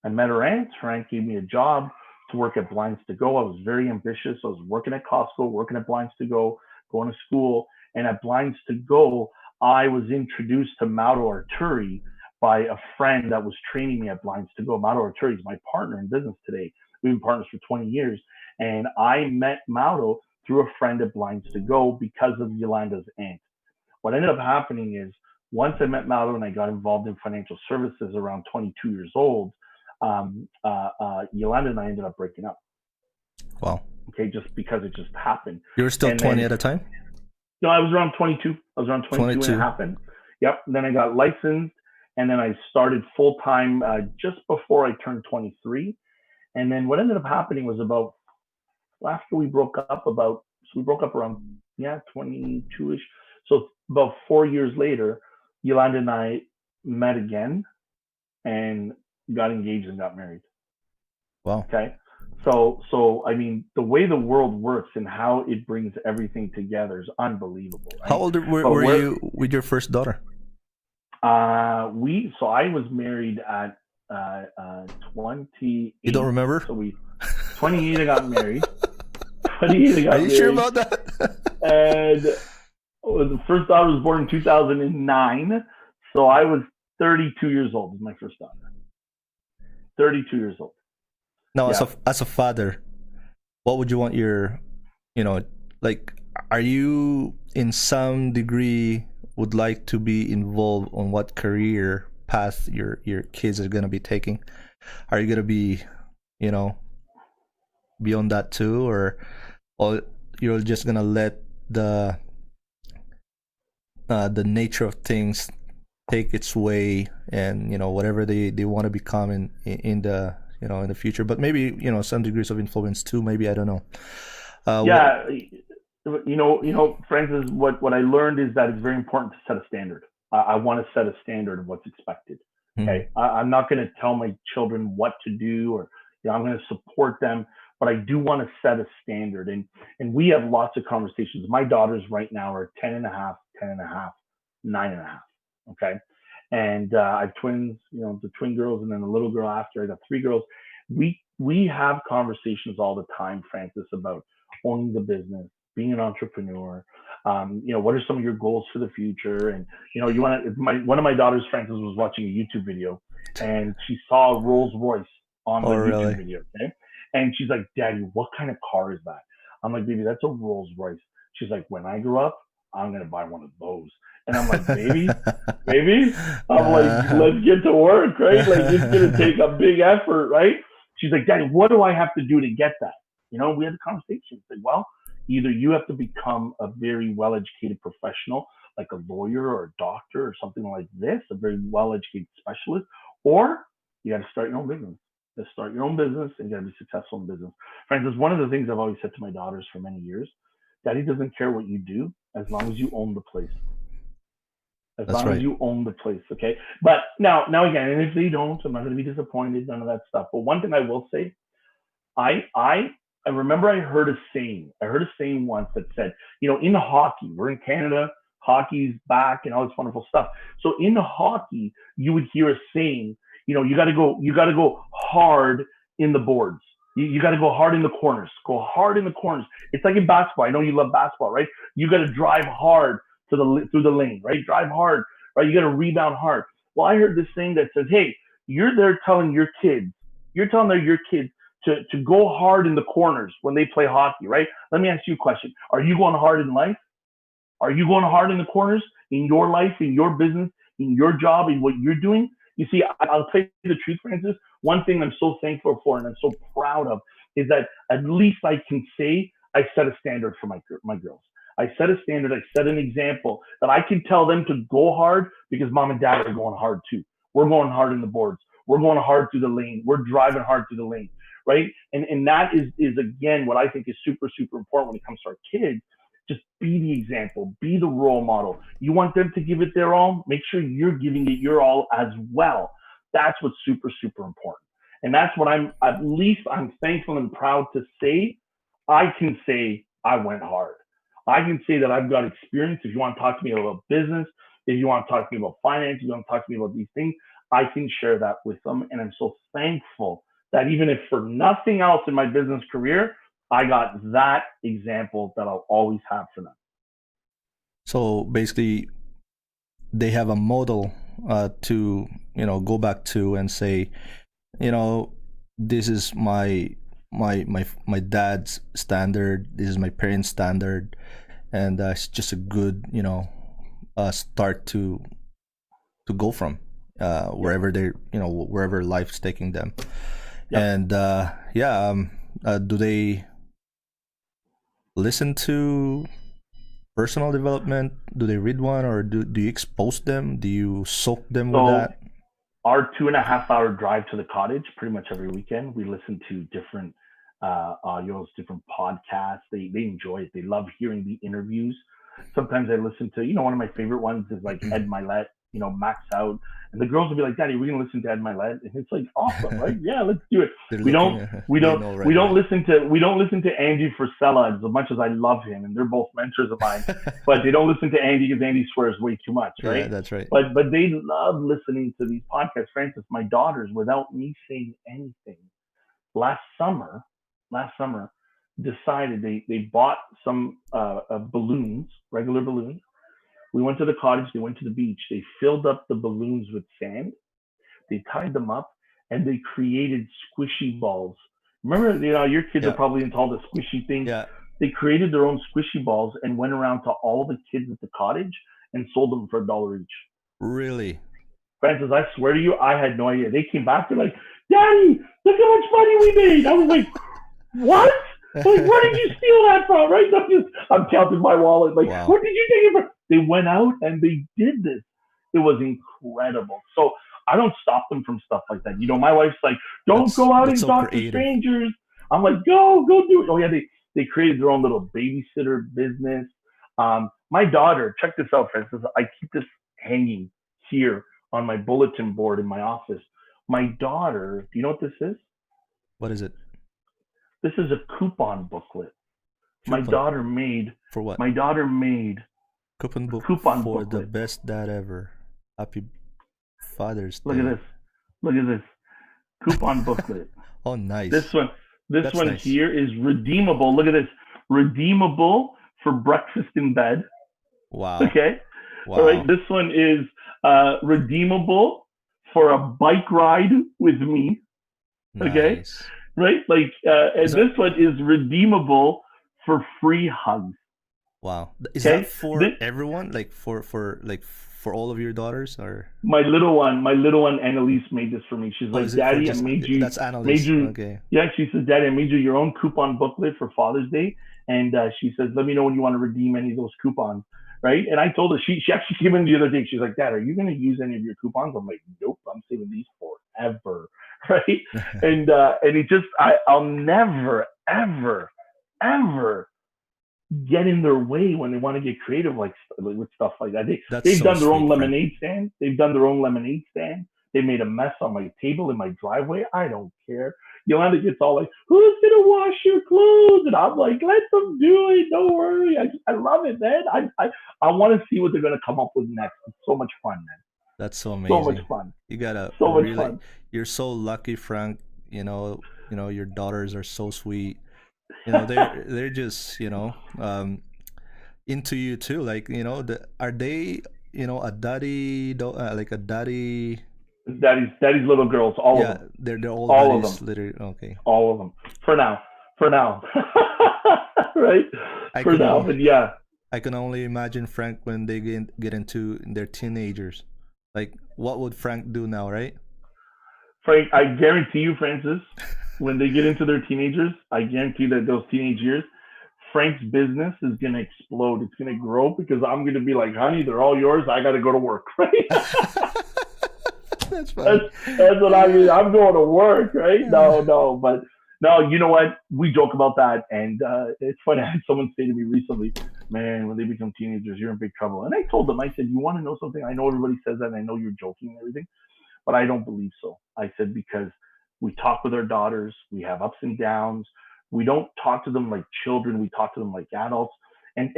I met her aunt. Her aunt gave me a job to work at Blinds to Go. I was very ambitious. I was working at Costco, working at Blinds to Go, going to school. And at Blinds to Go, I was introduced to Mauro Arturi by a friend that was training me at Blinds to Go. Mauro Arturi is my partner in business today. We've been partners for 20 years. And I met Mauro through a friend at Blinds to Go because of Yolanda's aunt. What ended up happening is once I met Mauro and I got involved in financial services around 22 years old, Yolanda and I ended up breaking up. Wow. Okay, just because it just happened. You were still 20 at the time? No, I was around 22. I was around 22 when it happened. Yep. And then I got licensed, and then I started full time just before I turned 23. And then what ended up happening was about after we broke up, we broke up around 22ish. So about 4 years later, Yolanda and I met again and got engaged and got married. Wow. Okay. So I mean, the way the world works and how it brings everything together is unbelievable. Right? How old were you with your first daughter? I was married at 28. You don't remember? So 28 I got married. 28 I got married. Are you sure about that? And the first daughter was born in 2009. So I was 32 years old with my first daughter. 32 years old. Now, as a father, what would you want your, are you in some degree would like to be involved on what career path your kids are going to be taking? Are you going to be, beyond that too, or you're just going to let the nature of things take its way and, whatever they want to become in the in the future, but maybe some degrees of influence too. Maybe, I don't know. Francis, what I learned is that it's very important to set a standard. I want to set a standard of what's expected. Okay, I'm not going to tell my children what to do, or I'm going to support them, but I do want to set a standard. And we have lots of conversations. My daughters right now are 10 and a half, 9 and a half. Okay. And I have twins, the twin girls, and then a little girl after. I got 3 girls. We have conversations all the time, Francis, about owning the business, being an entrepreneur. What are some of your goals for the future? And one of my daughters, Francis, was watching a YouTube video, and she saw a Rolls Royce on the YouTube video. Okay, and she's like, "Daddy, what kind of car is that?" I'm like, "Baby, that's a Rolls Royce." She's like, "When I grow up, I'm gonna buy one of those." And I'm like, baby, I'm like, let's get to work, right? Like, it's going to take a big effort, right? She's like, Daddy, what do I have to do to get that? We had a conversation. It's like, well, either you have to become a very well-educated professional, like a lawyer or a doctor or something like this, a very well-educated specialist, or you got to start your own business. You got to start your own business and you got to be successful in business. Francis, one of the things I've always said to my daughters for many years, Daddy doesn't care what you do as long as you own the place. As long as you own the place, okay? But now again, and if they don't, I'm not going to be disappointed, none of that stuff. But one thing I will say, I remember I heard a saying once that said, in hockey, we're in Canada, hockey's back and all this wonderful stuff. So in hockey, you would hear a saying, you got to go hard in the boards. You got to go hard in the corners. Go hard in the corners. It's like in basketball. I know you love basketball, right? You got to drive hard through the lane, right? Drive hard, right? You got to rebound hard. Well, I heard this thing that says, hey, you're telling your kids to go hard in the corners when they play hockey, right? Let me ask you a question. Are you going hard in life? Are you going hard in the corners in your life, in your business, in your job, in what you're doing? You see, I'll tell you the truth, Francis. One thing I'm so thankful for and I'm so proud of is that at least I can say I set a standard for my girls. I set a standard. I set an example that I can tell them to go hard because mom and dad are going hard too. We're going hard in the boards. We're going hard through the lane. We're driving hard through the lane, right? And that is again what I think is super, super important when it comes to our kids. Just be the example, be the role model. You want them to give it their all, make sure you're giving it your all as well. That's what's super, super important. And that's what at least I'm thankful and proud to say. I can say I went hard. I can say that I've got experience. If you want to talk to me about business, if you want to talk to me about finance, if you want to talk to me about these things, I can share that with them. And I'm so thankful that even if for nothing else in my business career, I got that example that I'll always have for them. So basically, they have a model to go back to and say, this is my dad's standard. This is my parents' standard, and it's just a good start to go from wherever they're wherever life's taking them. Yep. And do they listen to personal development? Do they read one, or do you expose them? Do you soak them with that? Our 2.5-hour drive to the cottage, pretty much every weekend, we listen to different audios, different podcasts. They enjoy it. They love hearing the interviews. Sometimes I listen to, one of my favorite ones is like Ed Mylett, Max Out. And the girls will be like, Daddy, we're gonna listen to Ed Mylett. And it's like, awesome, right? Yeah, let's do it. We don't listen to Andy Frisella as much as I love him, and they're both mentors of mine. But they don't listen to Andy because Andy swears way too much, right? Yeah, that's right. But they love listening to these podcasts. Francis, my daughters, without me saying anything, last summer, decided they bought some balloons, regular balloons. We went to the cottage, they went to the beach, they filled up the balloons with sand, they tied them up, and they created squishy balls. Remember, your kids are probably into all the squishy things. Yeah. They created their own squishy balls and went around to all the kids at the cottage and sold them for $1 each. Really? Francis, I swear to you, I had no idea. They came back, they're like, Daddy, look how much money we made. I was like, what? Like, where did you steal that from? Right? I'm counting my wallet. Like, wow. Where did you take it from? They went out and they did this. It was incredible. So I don't stop them from stuff like that. My wife's like, don't go out and talk to strangers. I'm like, go do it. Oh yeah, they created their own little babysitter business. My daughter, check this out, Francis. I keep this hanging here on my bulletin board in my office. My daughter, do you know what this is? What is it? This is a coupon booklet. My daughter made. For what? My daughter made coupon booklet for the best dad ever. Happy Father's Day. Look at this. Coupon booklet. Oh, nice. This one nice. Here is redeemable. Look at this. Redeemable for breakfast in bed. Wow. Okay. Wow. All right. This one is redeemable for a bike ride with me. Nice. Okay. Right? And this one is redeemable for free hugs. Wow. Is that for everyone? Like for all of your daughters, or? My little one, Annalise made this for me. She's like, Daddy, I made you. That's Annalise. Okay. Yeah, she says, Daddy, I made you your own coupon booklet for Father's Day. And she says, let me know when you want to redeem any of those coupons. Right? And I told her, she actually came in the other day. She's like, Dad, are you going to use any of your coupons? I'm like, nope, I'm saving these forever. Right? and it just, I'll never, ever, ever get in their way when they want to get creative with stuff like that. They've done their own lemonade stand. They've done their own lemonade stand. They made a mess on my table in my driveway. I don't care. Yolanda gets all like, who's going to wash your clothes? And I'm like, let them do it. Don't worry. I love it, man. I want to see what they're going to come up with next. It's so much fun, man. That's so amazing. So much fun. You gotta much fun. You're so lucky, Frank. Your daughters are so sweet. They're just into you too. Like are they a daddy like a daddy? Daddy's little girls. All of them. They're all daddies. Of them. Literally, okay. All of them for now. Right. But yeah. I can only imagine Frank when they get into their teenagers. Like, what would Frank do now, right? Frank, I guarantee you, Francis, when they get into their teenagers, I guarantee that those teenage years, Frank's business is going to explode. It's going to grow because I'm going to be like, honey, they're all yours. I got to go to work, right? That's funny. That's what I mean. I'm going to work, right? No, but no, you know what? We joke about that. And it's funny. I had someone say to me recently, man, when they become teenagers, you're in big trouble. And I told them, I said, you want to know something? I know everybody says that, and I know you're joking and everything, but I don't believe so. I said, because We talk with our daughters. We have ups and downs. We don't talk to them like children. We talk to them like adults, and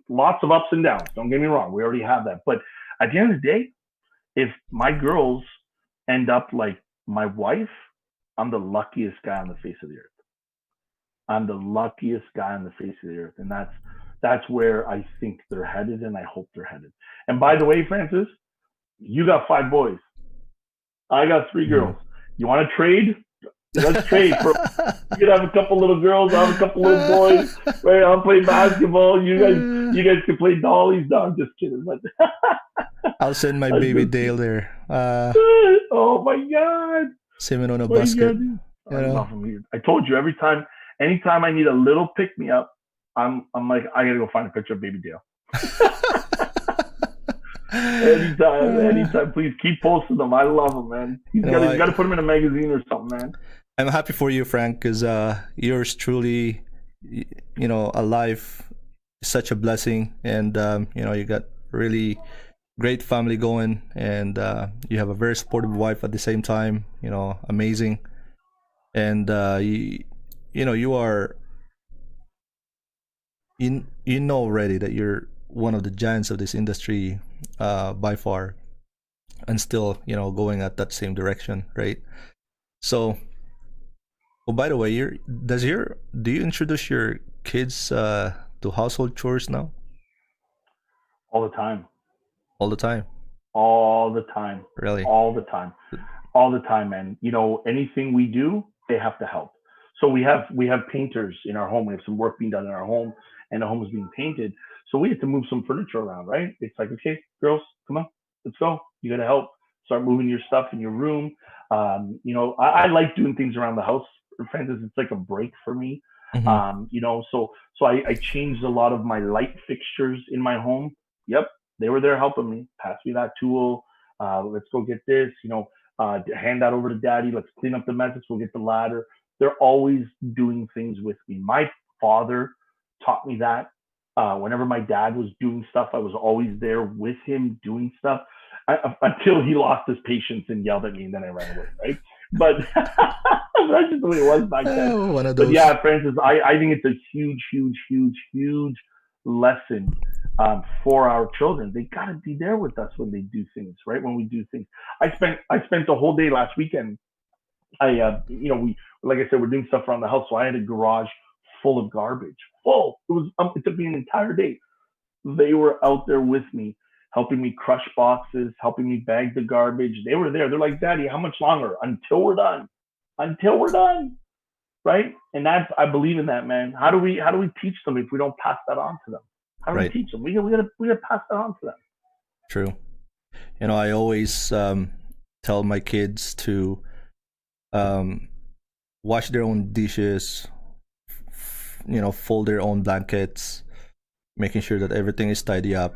lots of ups and downs. Don't get me wrong. We already have that. But at the end of the day, if my girls end up like my wife, I'm the luckiest guy on the face of the earth. I'm the luckiest guy on the face of the earth, and that's where I think they're headed, and I hope they're headed. And by the way, Francis, you got 5 boys. I got 3 girls. You want to trade? Let's trade. You could have a couple little girls. I have a couple little boys. Right? I'll play basketball. You guys can play dollies. No, I'm just kidding. But I'll send my baby Dale there. Oh my God! Swimming on a basket. I love him. I told you anytime I need a little pick me up, I'm like, I gotta go find a picture of baby Dale. Anytime, please keep posting them. I love them, man. You got to put them in a magazine or something, man. I'm happy for you, Frank, because yours truly, alive is such a blessing, and you got really great family going, and you have a very supportive wife at the same time. Amazing, and you are, already that you're one of the giants of this industry by far, and still going at that same direction, right? So, by the way, do you introduce your kids to household chores now? All the time. All the time. All the time. Really? All the time. All the time, man. Anything we do, they have to help. So we have painters in our home. We have some work being done in our home, and the home is being painted. So we had to move some furniture around, right? It's like, okay, girls, come on, let's go. You got to help. Start moving your stuff in your room. I like doing things around the house. Francis, it's like a break for me. Mm-hmm. So I changed a lot of my light fixtures in my home. Yep, they were there helping me. Pass me that tool. Let's go get this. Hand that over to Daddy. Let's clean up the messes. We'll get the ladder. They're always doing things with me. My father taught me that. Whenever my dad was doing stuff, I was always there with him doing stuff until he lost his patience and yelled at me, and then I ran away, right? But that's just the way it was back then. One of those. But yeah, Francis, I think it's a huge, huge, huge, huge lesson for our children. They got to be there with us when they do things, right? When we do things. I spent the whole day last weekend. We, like I said, we're doing stuff around the house, so I had a garage full of garbage. Full. It took me an entire day. They were out there with me, helping me crush boxes, helping me bag the garbage. They were there. They're like, Daddy, how much longer? Until we're done. Until we're done. Right? And I believe in that, man. How do we teach them if we don't pass that on to them? How do we teach them? We gotta pass that on to them. True. I always tell my kids to wash their own dishes, fold their own blankets, making sure that everything is tidy up.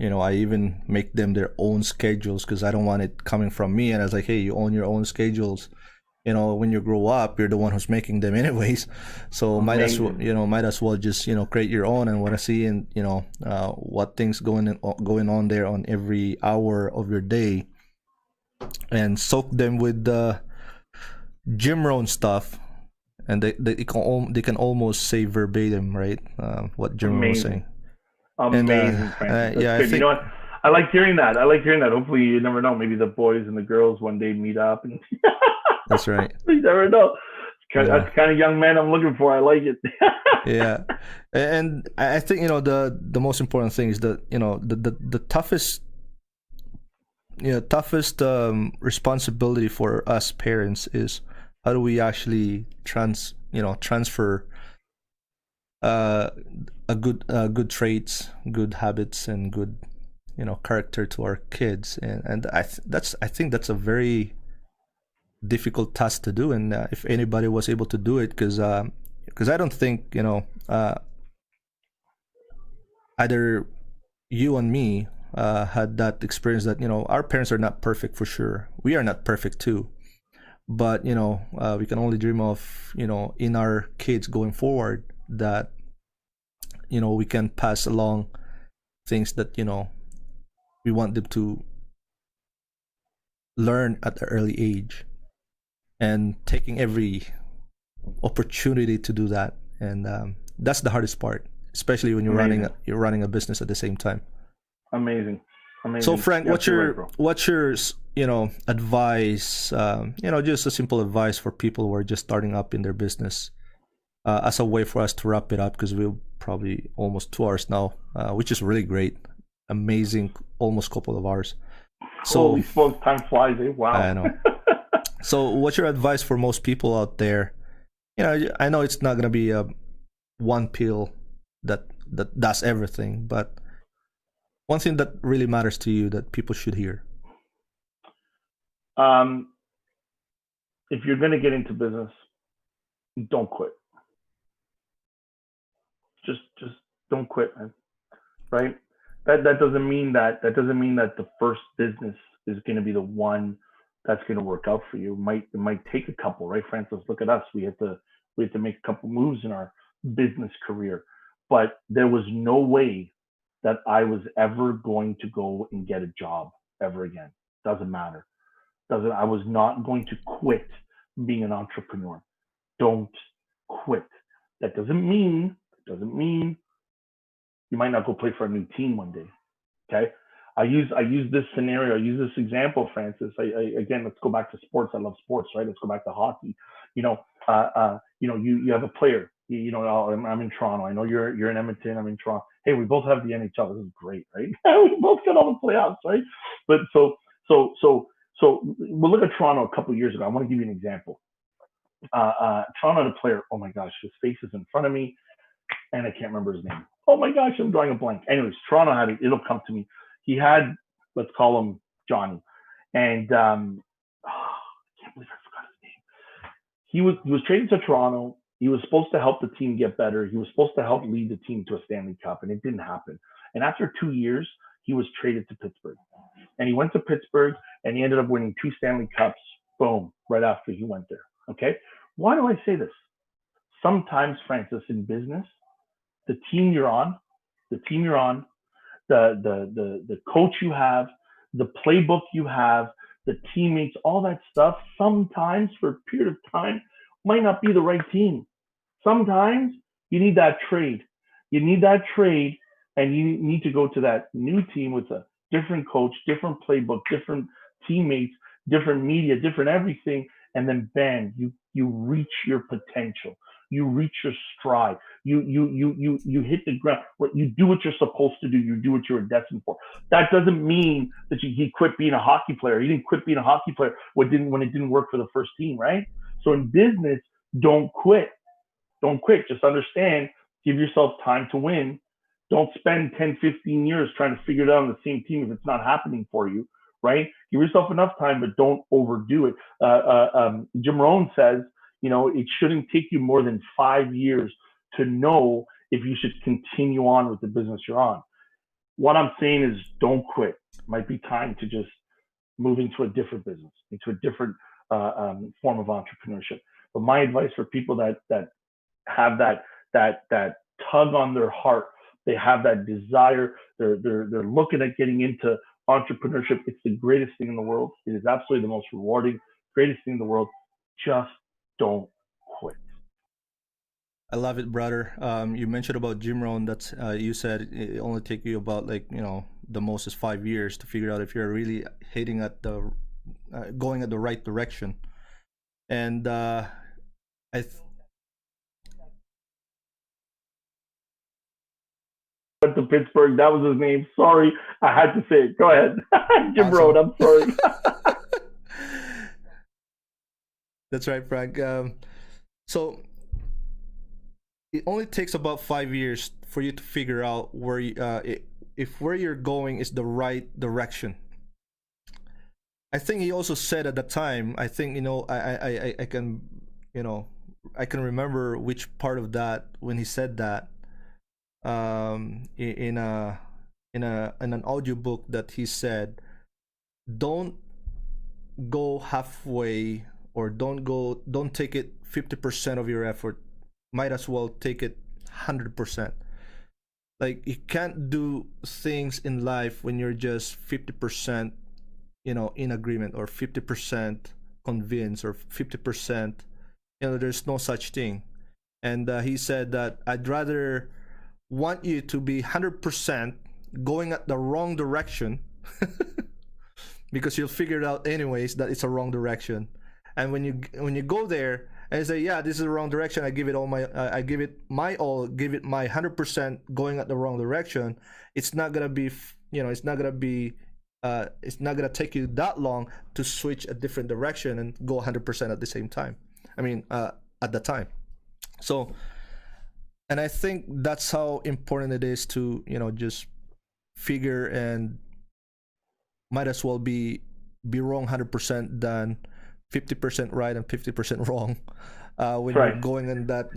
I even make them their own schedules because I don't want it coming from me. And I was like, hey, you own your own schedules. When you grow up, you're the one who's making them anyways. So might as well just create your own, and want to see what things going on there on every hour of your day, and soak them with the Jim Rohn stuff. And they can almost say verbatim, right? What Jim Rohn was saying. Amazing, Francis. Yeah, I think, I like hearing that. Hopefully, you never know. Maybe the boys and the girls one day meet up. And that's right. You never know. That's the kind of young man I'm looking for. I like it. Yeah, and I think the most important thing is that the toughest responsibility for us parents is how do we actually transfer good traits, good habits, and good character to our kids, and I think that's a very difficult task to do. And if anybody was able to do it, because I don't think either you and me had that experience that our parents are not perfect for sure. We are not perfect too. But we can only dream of in our kids going forward that we can pass along things that we want them to learn at an early age. and taking every opportunity to do that. And that's the hardest part, especially when Amazing. you're running a business at the same time. Amazing. So Frank, Yeah, what's you're right, your bro. advice? Just a simple advice for people who are just starting up in their business, as a way for us to wrap it up, because we're probably almost 2 hours now, which is really great, amazing, almost couple of hours. So Holy smokes, time flies, eh? Wow. I know. So what's your advice for most people out there? I know it's not gonna be a one pill that does everything, but one thing that really matters to you that people should hear. um, if you're going to get into business, don't quit. Just don't quit, man. Right? That doesn't mean that the first business is going to be the one that's going to work out for you. It might take a couple, right, Francis? Look at us. We had to make a couple moves in our business career, but there was no way that I was ever going to go and get a job ever again. Doesn't matter. Doesn't I was not going to quit being an entrepreneur. Don't quit. That doesn't mean you might not go play for a new team one day. Okay. I use this scenario. I use this example, Francis. Again, let's go back to sports. I love sports, right? Let's go back to hockey. You have a player. I'm in Toronto. I know you're in Edmonton. I'm in Toronto. Hey, we both have the NHL. This is great, right? We both got all the playoffs, right? But so we'll look at Toronto a couple of years ago. I want to give you an example. Toronto had a player. Oh my gosh, his face is in front of me, and I can't remember his name. Oh my gosh, I'm drawing a blank. Anyways, Toronto had it. It'll come to me. He had, let's call him Johnny, and I can't believe I forgot his name. He was traded to Toronto. He was supposed to help the team get better. He was supposed to help lead the team to a Stanley Cup, and it didn't happen. And after 2 years, he was traded to Pittsburgh, and he went to Pittsburgh, and he ended up winning 2 Stanley Cups. Boom! Right after he went there. Okay. Why do I say this? Sometimes, Francis, in business, the team you're on, the team you're on, the coach you have, the playbook you have, the teammates, all that stuff, sometimes for a period of time might not be the right team. Sometimes you need that trade. You need that trade, and you need to go to that new team with a different coach, different playbook, different teammates, different media, different everything, and then bam, you reach your potential. You reach your stride. You hit the ground. You do what you're supposed to do. You do what you were destined for. That doesn't mean that he quit being a hockey player. He didn't quit being a hockey player when it didn't work for the first team, right? So in business, don't quit. Don't quit. Just understand. Give yourself time to win. Don't spend 10, 15 years trying to figure it out on the same team if it's not happening for you, right? Give yourself enough time, but don't overdo it. Jim Rohn says, it shouldn't take you more than 5 years to know if you should continue on with the business you're on. What I'm saying is don't quit. It might be time to just move into a different business, into a different form of entrepreneurship. But my advice for people that have that tug on their heart, they have that desire, they're looking at getting into entrepreneurship. It's the greatest thing in the world. It is absolutely the most rewarding, greatest thing in the world. Just don't quit. I love it, brother. You mentioned about Jim Rohn. That's you said it only take you about the most is 5 years to figure out if you're really hitting at the going at the right direction. And I Went to Pittsburgh. That was his name. Sorry, I had to say it. Go ahead, Jim awesome. Rohn. I'm sorry. That's right, Frank. So it only takes about 5 years for you to figure out if where you're going is the right direction. I think he also said at the time. I think I can I can remember which part of that when he said that in an audiobook that he said, don't go halfway, or don't take it 50% of your effort. Might as well take it 100%. Like, you can't do things in life when you're just 50% in agreement, or 50% convinced, or 50%, there's no such thing. And he said that I'd rather want you to be 100% going at the wrong direction because you'll figure it out anyways that it's a wrong direction. And when you go there and say, yeah, this is the wrong direction, I give it all, give it my 100% going at the wrong direction. It's not gonna be, it's not gonna take you that long to switch a different direction and go 100% at the same time. I mean, at the time. So, and I think that's how important it is to, just figure, and might as well be wrong 100% than 50% right and 50% wrong when Right. you're going in that,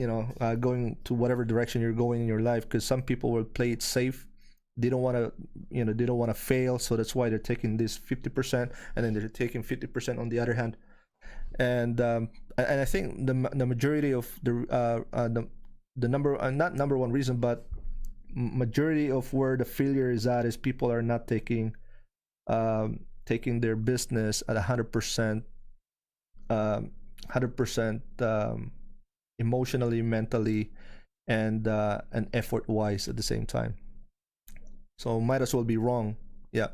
going to whatever direction you're going in your life. Because some people will play it safe. They don't want to, they don't want to fail. So that's why they're taking this 50%, and then they're taking 50% on the other hand. And I think the majority of the number, not number one reason, but majority of where the failure is at is people are not taking their business at 100%, 100% emotionally, mentally, and effort wise at the same time. So might as well be wrong. Yeah.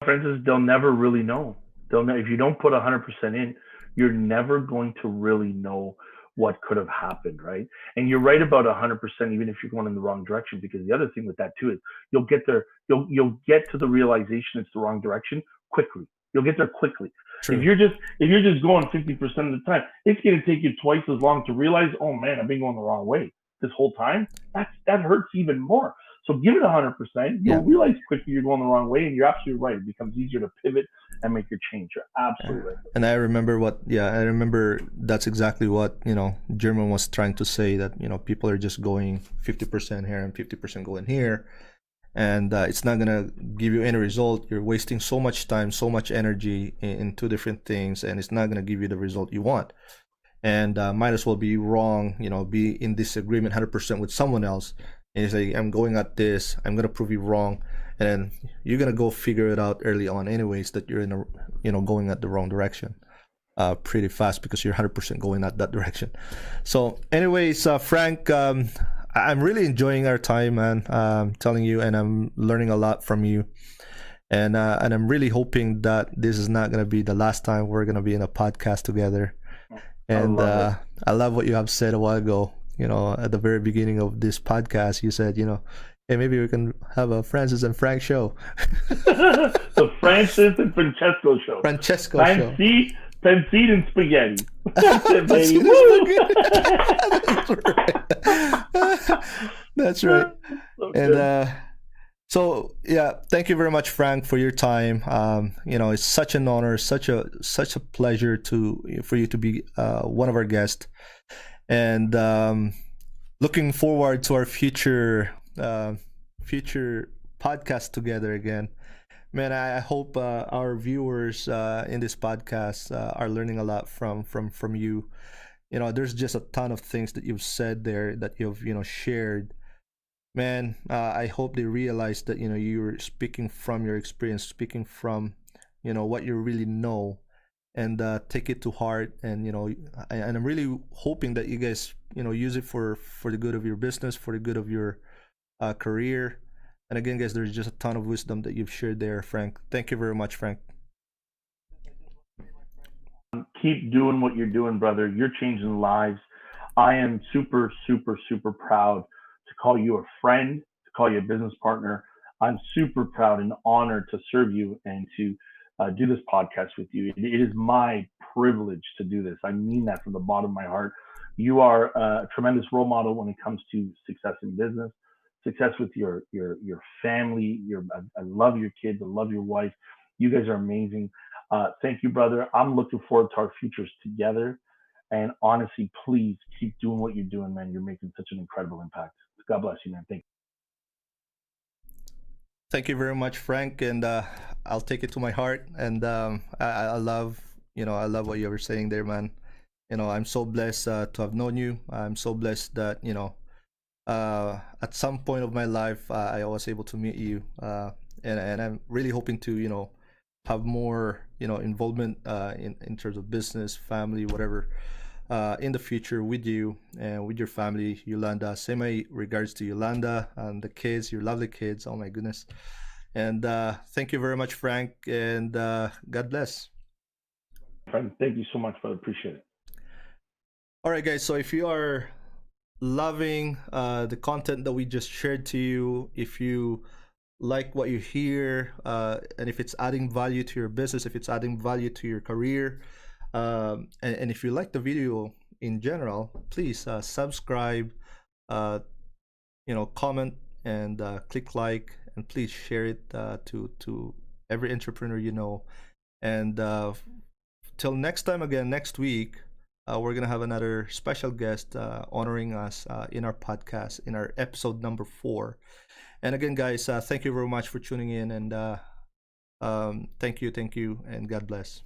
Francis, they'll never really know. If you don't put 100% in, you're never going to really know what could have happened, right? And you're right about 100%, even if you're going in the wrong direction. Because the other thing with that too is you'll get there, you'll get to the realization it's the wrong direction quickly. You'll get there quickly. True. If you're just going 50% of the time, it's going to take you twice as long to realize, oh man, I've been going the wrong way this whole time. That hurts even more. So give it 100%. You'll realize quickly you're going the wrong way, and you're absolutely right. It becomes easier to pivot and make your change. You're absolutely right. And I remember that's exactly what, German was trying to say, that, people are just going 50% here and 50% going here. And it's not going to give you any result. You're wasting so much time, so much energy in two different things, and it's not going to give you the result you want. And might as well be wrong, be in disagreement 100% with someone else. And you say, I'm going at this, I'm going to prove you wrong. And then you're going to go figure it out early on anyways that you're going at the wrong direction pretty fast, because you're 100% going at that direction. So anyways, Frank, I'm really enjoying our time, man. I'm telling you, and I'm learning a lot from you. And I'm really hoping that this is not going to be the last time we're going to be in a podcast together. And I love what you have said a while ago. At the very beginning of this podcast, you said, hey, maybe we can have a Francis and Frank show. The Francis and Francesco show. Francesco show. Pancit and spaghetti. That's it, baby. That's right. Okay. And so yeah, thank you very much, Frank, for your time. It's such an honor, such a pleasure for you to be one of our guests. And looking forward to our future podcast together again. Man, I hope our viewers in this podcast are learning a lot from you. There's just a ton of things that you've said there, that you've shared. Man, I hope they realize that you're speaking from your experience, speaking from what you really know, and take it to heart. And and I'm really hoping that you guys use it for the good of your business, for the good of your career. And again, guys, there's just a ton of wisdom that you've shared there, Frank. Thank you very much, Frank. Keep doing what you're doing, brother. You're changing lives. I am super, super, super proud to call you a friend, to call you a business partner. I'm super proud and honored to serve you and to do this podcast with you. It is my privilege to do this. I mean that from the bottom of my heart. You are a tremendous role model when it comes to success in business, success with your family. I love your kids. I love your wife. You guys are amazing. Thank you, brother. I'm looking forward to our futures together. And honestly, please keep doing what you're doing, man. You're making such an incredible impact. God bless you, man. Thank you. Thank you very much, Frank. And I'll take it to my heart. And I love, I love what you were saying there, man. I'm so blessed to have known you. I'm so blessed that, at some point of my life, I was able to meet you. And I'm really hoping to, have more involvement in terms of business, family, whatever, in the future with you and with your family, Yolanda. Same my regards to Yolanda and the kids, your lovely kids. Oh my goodness. And thank you very much, Frank, and God bless. Friend, thank you so much, brother. Appreciate it. All right, guys. So if you are loving the content that we just shared to you, if you like what you hear, and if it's adding value to your business, if it's adding value to your career, and if you like the video in general, please subscribe, comment, and click like, and please share it to every entrepreneur you know. And till next time, again next week, we're gonna have another special guest honoring us in our podcast, in our episode number 4. And again, guys, thank you very much for tuning in, and thank you, and God bless.